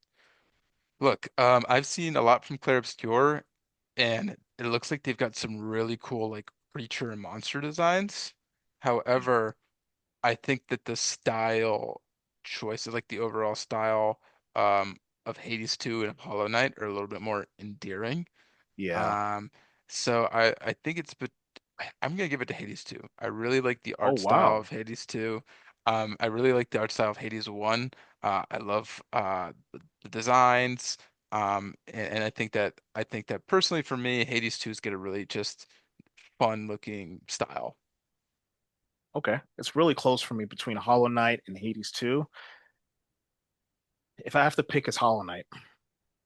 Look, I've seen a lot from Clair Obscur, and it looks like they've got some really cool like creature and monster designs. However, I think that the style choices, like the overall style of Hades 2 and of Hollow Knight, are a little bit more endearing. Yeah. Um, so I think it's but I'm gonna give it to Hades 2. I really like the Oh art style wow. of Hades 2. I really like the art style of Hades 1. I love the designs. And I think that personally for me, Hades 2's get a really just fun looking style. Okay. It's really close for me between Hollow Knight and Hades 2. If I have to pick, it's Hollow Knight.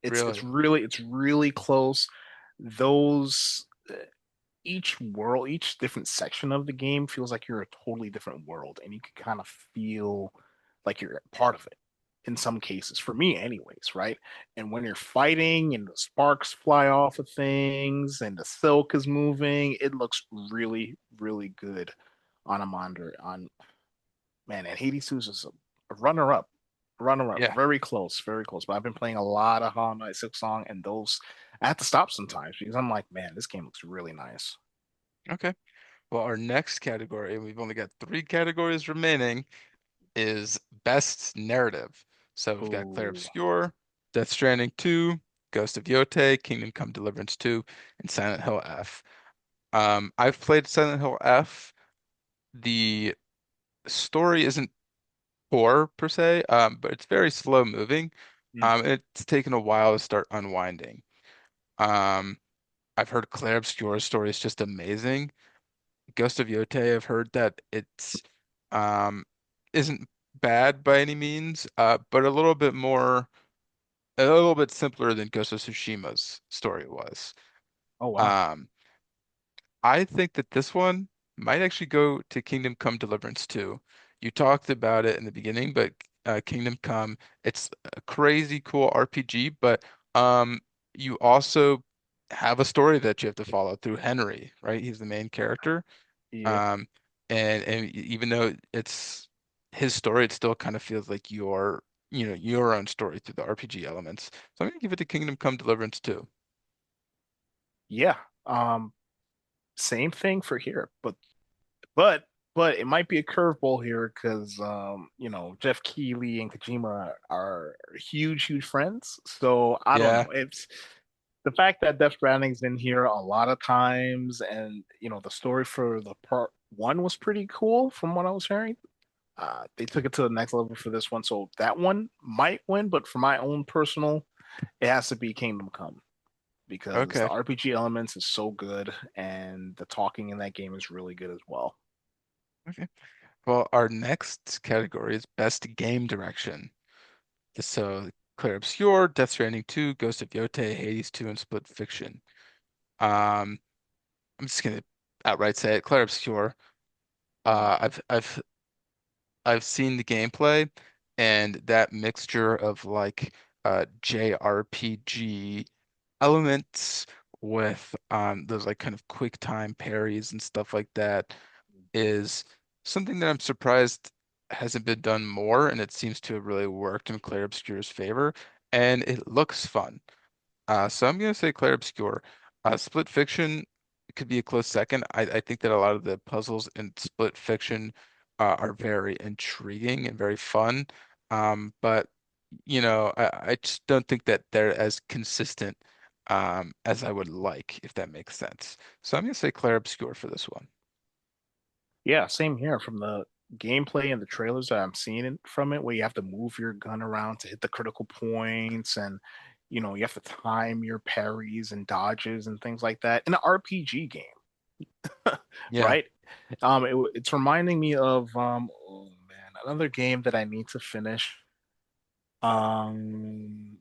It's Really. really close. Those each world, each different section of the game feels like you're a totally different world, and you can kind of feel like you're part of it in some cases, for me, anyways, right? And when you're fighting and the sparks fly off of things and the silk is moving, it looks really, really good on a monitor. On man, and Hades 2 is a runner up. Runner up, Yeah. very close, very close. But I've been playing a lot of Hollow Knight Silk Song, and those I have to stop sometimes because I'm like, man, this game looks really nice. Okay. Well, our next category, we've only got three categories remaining, is best narrative. So we've got Clair Ooh, Obscur, Death Stranding 2, Ghost of Yotei, Kingdom Come Deliverance 2, and Silent Hill F. I've played Silent Hill F. The story isn't poor per se, but it's very slow moving. mm. It's taken a while to start unwinding. Um, I've heard Clair Obscur's story is just amazing. Ghost of Yotei, I've heard that it's um isn't bad by any means, but a little bit simpler than Ghost of Tsushima's story was. Oh wow. Um, I think that this one might actually go to Kingdom Come Deliverance 2. You talked about it in the beginning, but Kingdom Come, it's a crazy cool RPG, but um, you also have a story that you have to follow through Henry, right? He's the main character. Yeah. Um, and even though it's his story, it still kind of feels like your own story through the RPG elements. So I'm gonna give it to Kingdom Come Deliverance 2. Yeah. Um, Same thing for here, but but it might be a curveball here because Jeff Keighley and Kojima are huge, huge friends. So I don't Yeah. know. It's the fact that Death Stranding's in here a lot of times, and the story for the part one was pretty cool from what I was hearing. They took it to the next level for this one, so that one might win. But for my own personal, it has to be Kingdom Come because the Okay. RPG elements is so good, and the talking in that game is really good as well. Okay. Well, our next category is Best Game Direction. So Clair Obscur, Death Stranding 2, Ghost of Yotei, Hades 2, and Split Fiction. Um, I'm just gonna outright say it. Clair Obscur. Wow. I've seen the gameplay, and that mixture of like JRPG elements with those like kind of quick time parries and stuff like that is something that I'm surprised hasn't been done more, and it seems to have really worked in Clair Obscure's favor, and it looks fun. So I'm gonna say Clair Obscure. Split Fiction could be a close second. I think that a lot of the puzzles in Split Fiction are very intriguing and very fun. But I just don't think that they're as consistent as I would like, if that makes sense. So I'm gonna say Clair Obscure for this one. Yeah, same here. From the gameplay and the trailers that I'm seeing from it, where you have to move your gun around to hit the critical points, and you have to time your parries and dodges and things like that in an RPG game, Yeah. right? It's reminding me of oh man, another game that I need to finish. Um,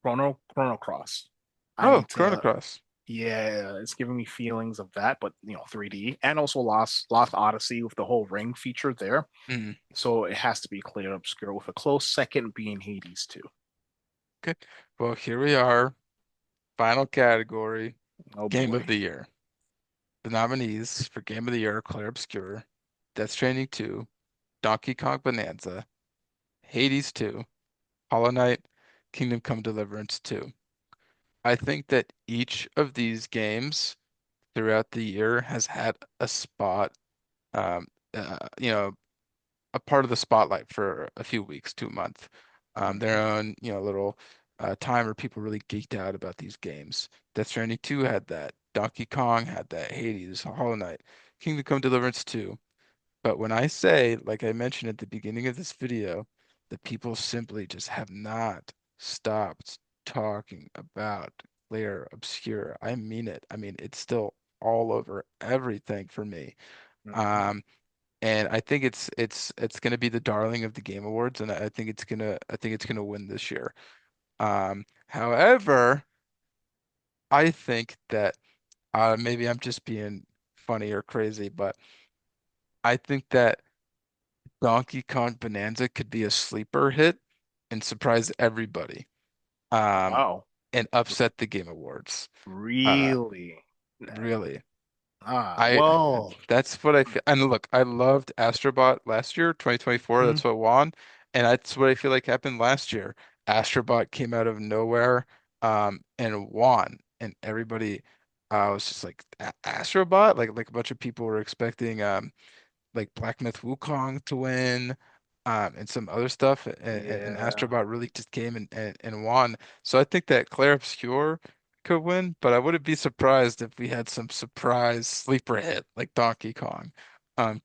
Chrono Cross. I Oh, need Chrono to. Cross. Yeah, it's giving me feelings of that, but 3D, and also Lost Odyssey with the whole ring feature there. Mm, So it has to be Clear Obscure, with a close second being Hades too. okay. Well, here we are. Final category, Oh Game boy. of the Year. The nominees for Game of the Year are Clair Obscur, Death Stranding 2, Donkey Kong Bonanza, Hades 2, Hollow Knight, Kingdom Come Deliverance 2. I think that each of these games throughout the year has had a spot, um, a part of the spotlight for a few weeks to a month. Their Mhm. own, little time where people really geeked out about these games. Death Stranding 2 had that. Donkey Kong had that. Hades, Hollow Knight, Kingdom Come Deliverance 2. But when I say, like I mentioned at the beginning of this video, that people simply just have not stopped talking about Clair Obscure, I mean it. I mean, it's still all over everything for me. Mhm. Um, and I think it's gonna be the darling of the Game Awards, and I think it's gonna win this year. However, I think that maybe I'm just being funny or crazy, but I think that Donkey Kong Bonanza could be a sleeper hit and surprise everybody, um, Wow. and upset the Game Awards. Uh, Really? really. I Well. that's what I feel. And look, I loved Astrobot last year, 2024. Mhm. That's what won, and that's what I feel like happened last year. Astrobot came out of nowhere, and won, and everybody was just like Astrobot, like a bunch of people were expecting like Black Myth Wukong to win, and some other stuff, and Yeah. Astrobot really just came and won. So I think that Clair Obscur could win, but I wouldn't be surprised if we had some surprise sleeper hit like Donkey Kong,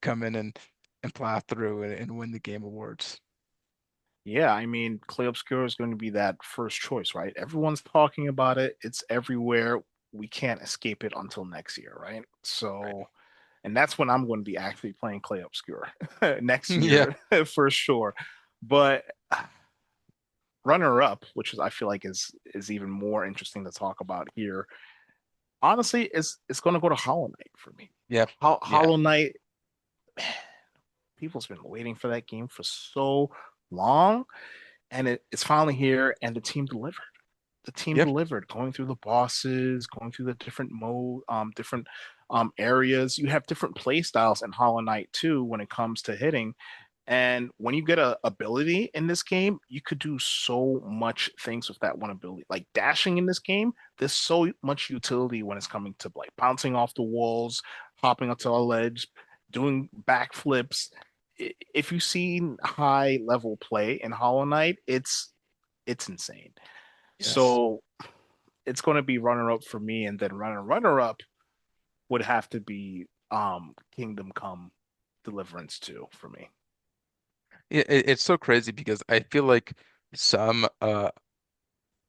come in and plow through and win the Game Awards. Yeah, I mean, Clay Obscura is going to be that first choice, right? Everyone's talking about it. It's everywhere. We can't escape it until next year, right? Right. So, and that's when I'm going to be actually playing Clay Obscura next Yeah. year for sure. But runner up, which is I feel like is even more interesting to talk about here. Honestly, it's going to go to Hollow Knight for me. Yeah. Yeah. Hollow Knight, people's been waiting for that game for so long, and it's finally here, and the team delivered. The team Yep. delivered, going through the bosses, going through the different areas. You have different play styles in Hollow Knight too when it comes to hitting. And when you get a ability in this game, you could do so much things with that one ability. Like dashing in this game, there's so much utility when it's coming to like bouncing off the walls, hopping onto a ledge, doing backflips. If you've seen high level play in Hollow Knight, it's insane. Yes. So it's going to be runner up for me, and then runner up would have to be Kingdom Come Deliverance 2 for me. It's so crazy because I feel like some uh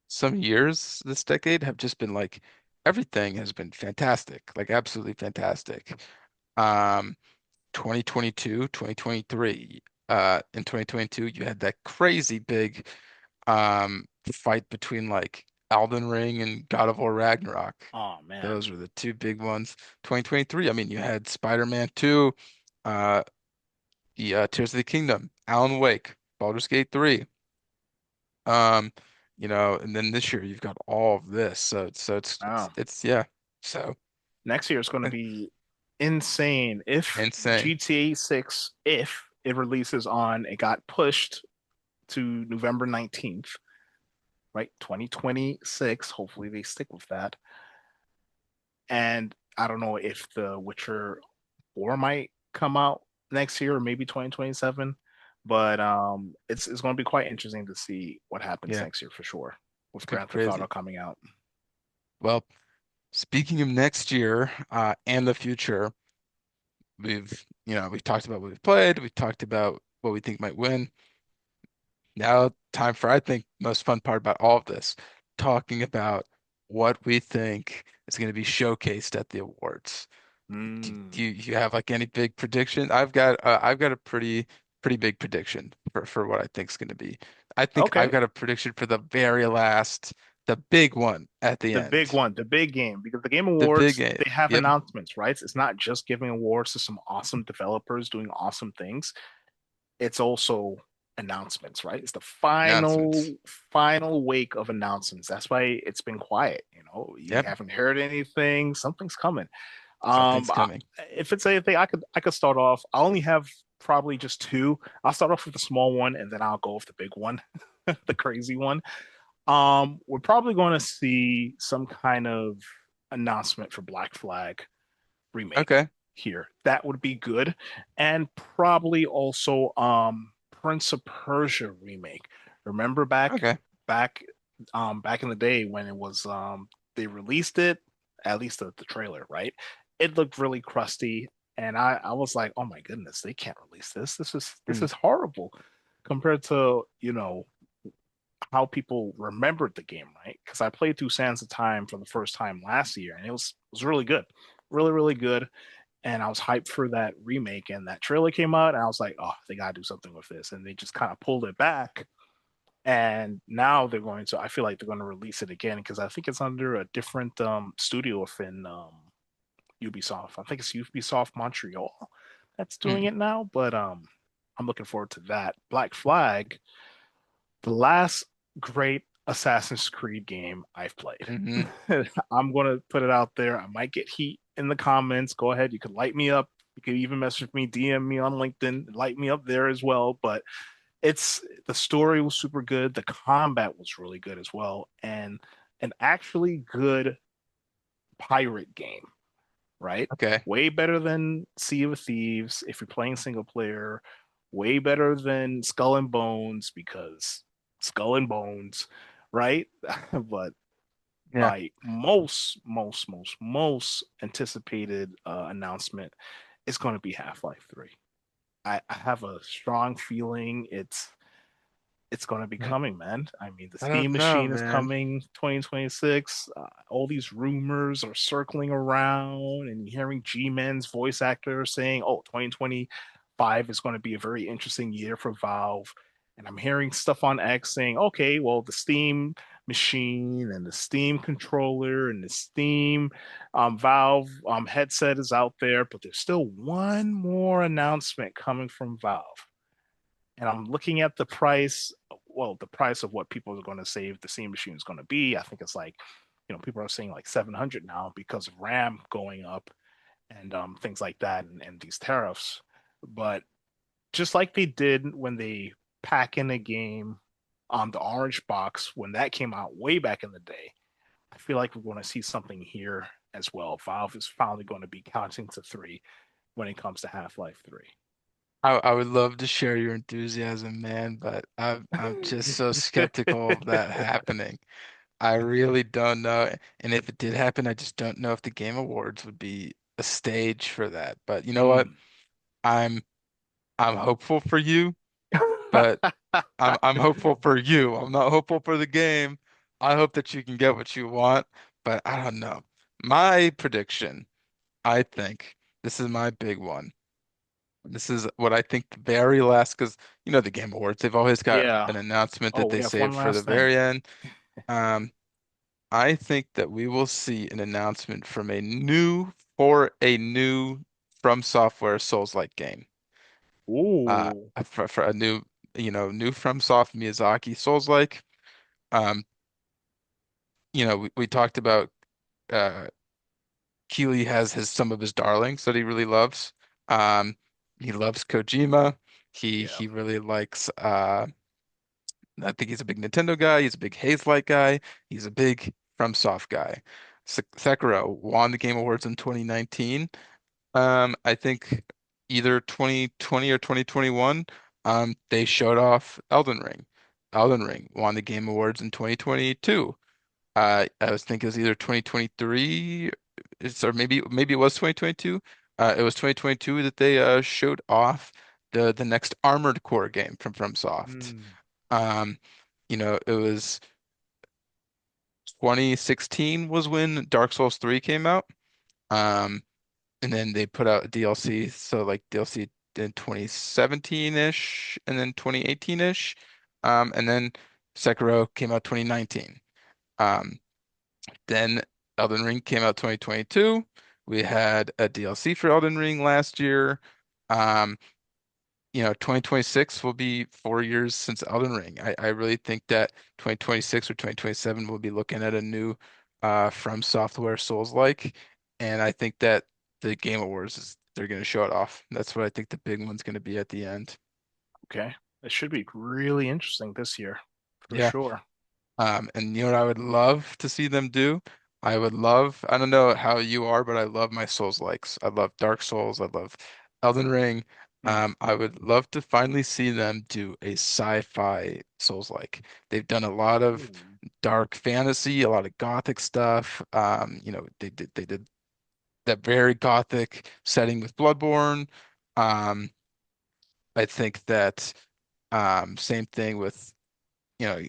some years this decade have just been like everything has been fantastic, like absolutely fantastic. Um, 2022, 2023. In 2022, you had that crazy big fight between like Elden Ring and God of War Ragnarok. Oh man. Those were the two big ones. 2023, I mean, you had Spider-Man 2, uh, the Tears of the Kingdom, Alan Wake, Baldur's Gate 3. Um, and then this year you've got all of this. Oh. Yeah. So Next year is going to uh, be insane. If insane. GTA 6, if it got pushed to November 19th, right? 2026. Hopefully they stick with that. And I don't know if The Witcher 4 might come out next year or maybe 2027. But it's going to be quite interesting to see what happens Yeah, next year for sure with it's gonna be Grand Theft Auto crazy. coming out. Well, speaking of next year, and the future, we've talked about what we've played, we've talked about what we think might win. Now, time for, I think, most fun part about all of this, talking about what we think is going to be showcased at the awards. Do Mm, you have like any big prediction? I've got a pretty big prediction for what I think is going to be. I think I've okay. got a prediction for the very last, the big one at the The big end. one, the big game, because the Game The big Awards, game. they have Yep. announcements, right? It's not just giving awards to some awesome developers doing awesome things. It's also announcements, right? It's the Announcements. final wake of announcements. That's why it's been quiet. You Yep. haven't heard anything. Something's coming. Something's I, coming. if it's anything, I could start off. I only have probably just two. I'll start off with the small one, and then I'll go with the big one, the crazy one. We're probably going to see some kind of announcement for Black Flag remake Okay. here. That would be good. And probably also Prince of Persia remake. Remember Okay. back back in the day when it was they released it, at least the trailer, right? It looked really crusty. And I was like, oh my goodness, they can't release this. This Hmm. is horrible compared to, how people remembered the game, right? Because I played through Sands of Time for the first time last year, and it was really good, really really good. And I was hyped for that remake, and that trailer came out, and I was like, oh, they gotta do something with this, and they just kind of pulled it back. And now they're going to, I feel like they're going to release it again because I think it's under a different studio within Ubisoft. I think it's Ubisoft Montreal that's doing Hmm. it now, but I'm looking forward to that. Black Flag, the last great Assassin's Creed game I've played. Hmm. I'm gonna put it out there. I might get heat in the comments. Go ahead, you could light me up. You could even message me, DM me on LinkedIn, light me up there as well. But it's the story was super good. The combat was really good as well, and an actually good pirate game, right? Okay. Way better than Sea of Thieves if you're playing single player. Way better than Skull and Bones because Skull and Bones, right? But Yeah. my most anticipated announcement is going to be Half-Life 3. I have a strong feeling it's going to be I coming, man. I mean, the I Steam don't know, machine is man. coming 2026. All these rumors are circling around, and hearing G-Men's voice actor saying, "Oh, 2025 is going to be a very interesting year for Valve." And I'm hearing stuff on X saying, "Okay, well, the Steam machine and the Steam controller and the Steam Valve headset is out there, but there's still one more announcement coming from Valve." And I'm looking at the price, well, the price of what people are going to save the Steam machine is going to be. I think it's like, people are saying like 700 now because of RAM going up and things like that and these tariffs. But just like they did when they pack in a game on the orange box when that came out way back in the day, I feel like we're going to see something here as well. Valve is finally going to be counting to three when it comes to Half-Life 3. I would love to share your enthusiasm, man, but I'm just so skeptical of that happening. I really don't know. And if it did happen, I just don't know if the Game Awards would be a stage for that. But you know what? Mm. I'm I'm hopeful for you, but I'm hopeful for you. I'm not hopeful for the game. I hope that you can get what you want, but I don't know. My prediction, I think this is my big one. This is what I think the very last, because the Game Awards, they've always got Yeah. an announcement Oh, that we they have save one for the last thing. very end. Um, I think that we will see an announcement for a new From Software Souls-like game. Uh, Ooh. for a new From Soft Miyazaki Souls-like. Um, we talked about uh Keeley has some of his darlings that he really loves. Um, he loves Kojima. He Yeah. really likes I think he's a big Nintendo guy, he's a big Haze-like guy, he's a big FromSoft guy. Sekiro won the Game Awards in 2019. I think either 2020 or 2021, they showed off Elden Ring. Elden Ring won the Game Awards in 2022. I was thinking it was either 2023, or maybe it was 2022. It was 2022 that they showed off the next Armored Core game from FromSoft. Mm. Um, it was 2016 was when Dark Souls 3 came out. Um, and then they put out a DLC, so like DLC in 2017-ish and then 2018-ish. And then Sekiro came out 2019. Um, then Elden Ring came out 2022. We had a DLC for Elden Ring last year. Um, 2026 will be 4 years since Elden Ring. I really think that 2026 or 2027 we'll be looking at a new From Software Souls-like, and I think that the Game Awards is they're going to show it off. That's what I think the big one's going to be at the end. Okay. It should be really interesting this year, for Yeah. sure. And you know what I would love to see them do? I don't know how you are, but I love my Souls likes. I love Dark Souls. I love Elden Ring. Mm. I would love to finally see them do a sci-fi Souls like. They've done a lot of Ooh. dark fantasy, a lot of gothic stuff. They did that very gothic setting with Bloodborne. Um, I think that same thing with you know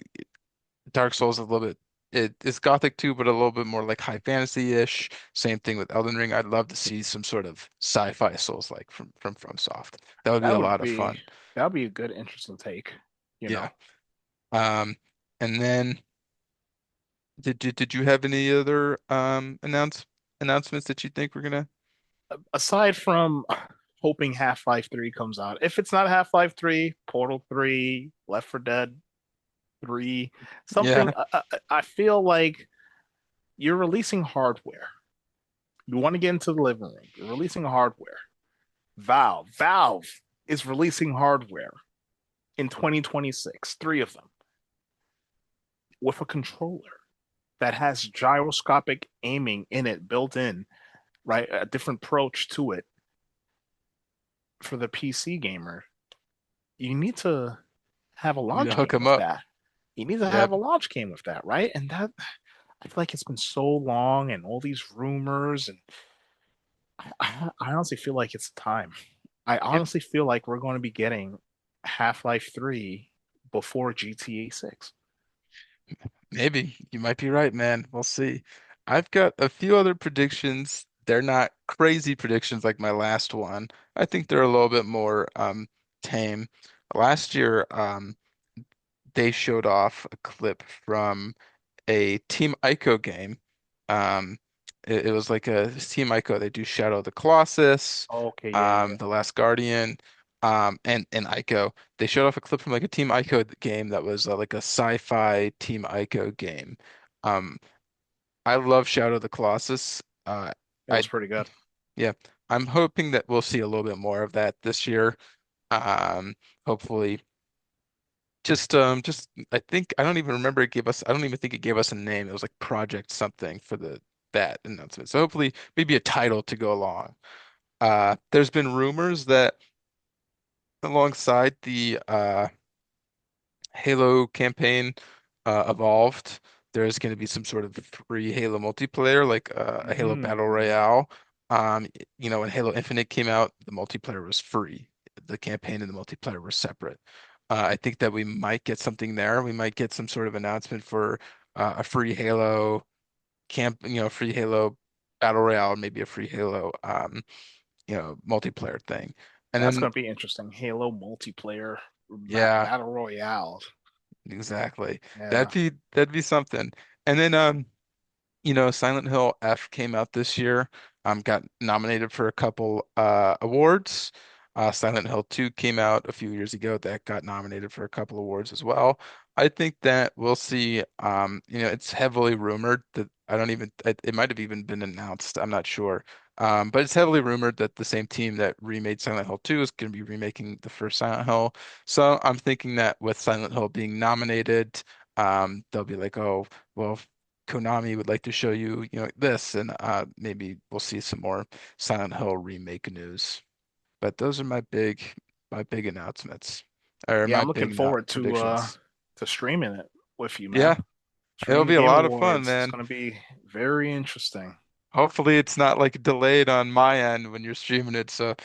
Dark Souls is a little bit it's gothic too, but a little bit more like high fantasy-ish. Same thing with Elden Ring. I'd love to see some sort of sci-fi Souls like from FromSoft. That would be That a would lot of be fun. that would be a good, interesting take, you know. Yeah. Um, and then did you have any other announcements that you think we're gonna? Aside from hoping Half-Life 3 comes out, if it's not Half-Life 3, Portal 3, Left 4 Dead 3, something Yeah, I feel like you're releasing hardware. You want to get into the living room. You're releasing hardware. Valve is releasing hardware in 2026, three of them, with a controller that has gyroscopic aiming in it built in, right? A different approach to it for the PC gamer. You need to have a you need to launch hook game them with up. that. You need to have Yep. a launch game with that, right? And that I feel like it's been so long and all these rumors, and I honestly feel like it's time. I Yep. honestly feel like we're going to be getting Half-Life 3 before GTA 6. Maybe you might be right, man. We'll see. I've got a few other predictions. They're not crazy predictions like my last one. I think they're a little bit more tame. Last year, they showed off a clip from a Team Ico game. Um, it was like a Team Ico. They do Shadow of the Colossus, Okay, yeah, yeah. The Last Guardian, and Ico. They showed off a clip from like a Team Ico game that was like a sci-fi Team Ico game. Um, I love Shadow of the Colossus. It was I pretty good. yeah, I'm hoping that we'll see a little bit more of that this year. Hopefully. Just I think I don't even remember it gave us I don't even think it gave us a name. It was like Project something for the that announcement. So hopefully maybe a title to go along. There's been rumors that alongside the Halo campaign evolved, there's going to be some sort of free Halo multiplayer, like a Halo Battle Mm, Royale. When Halo Infinite came out, the multiplayer was free. The campaign and the multiplayer were separate. I think that we might get something there. We might get some sort of announcement for a free Halo free Halo Battle Royale, maybe a free Halo, multiplayer thing. And that's then, going to be interesting. Halo multiplayer yeah, battle royale. exactly. Yeah. That'd be something. And then, Silent Hill F came out this year. Got nominated for a couple awards. Silent Hill 2 came out a few years ago that got nominated for a couple awards as well. I think that we'll see. It's heavily rumored that I don't even it might have even been announced. I'm not sure. But it's heavily rumored that the same team that remade Silent Hill 2 is going to be remaking the first Silent Hill. So I'm thinking that with Silent Hill being nominated, they'll be like, oh, well, Konami would like to show you, this, and maybe we'll see some more Silent Hill remake news. But those are my big announcements, or Yeah, my I'm looking big not forward predictions. to streaming it with you, Yeah, man. it'll Streaming the be a Game lot of fun, Awards. It's man. gonna be very interesting. Hopefully it's not like delayed on my end when you're streaming it. So,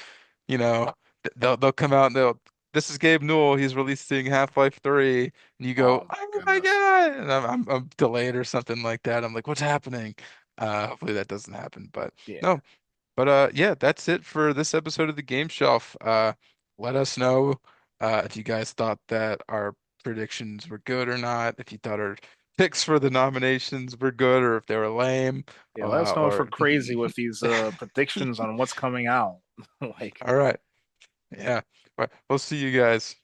you know, they'll come out and they'll this is Gabe Newell, he's releasing Half-Life 3, and you go, Oh my oh my goodness. God, and I'm delayed or something like that. I'm like, what's happening? Hopefully that doesn't happen. But Yeah. no. But yeah, that's it for this episode of the Game Shelf. Let us know if you guys thought that our predictions were good or not, if you thought our picks for the nominations were good or if they were lame, Yeah, let us know if or we're if you crazy can. with these predictions on what's coming out. Like All right. Yeah. All right. We'll see you guys.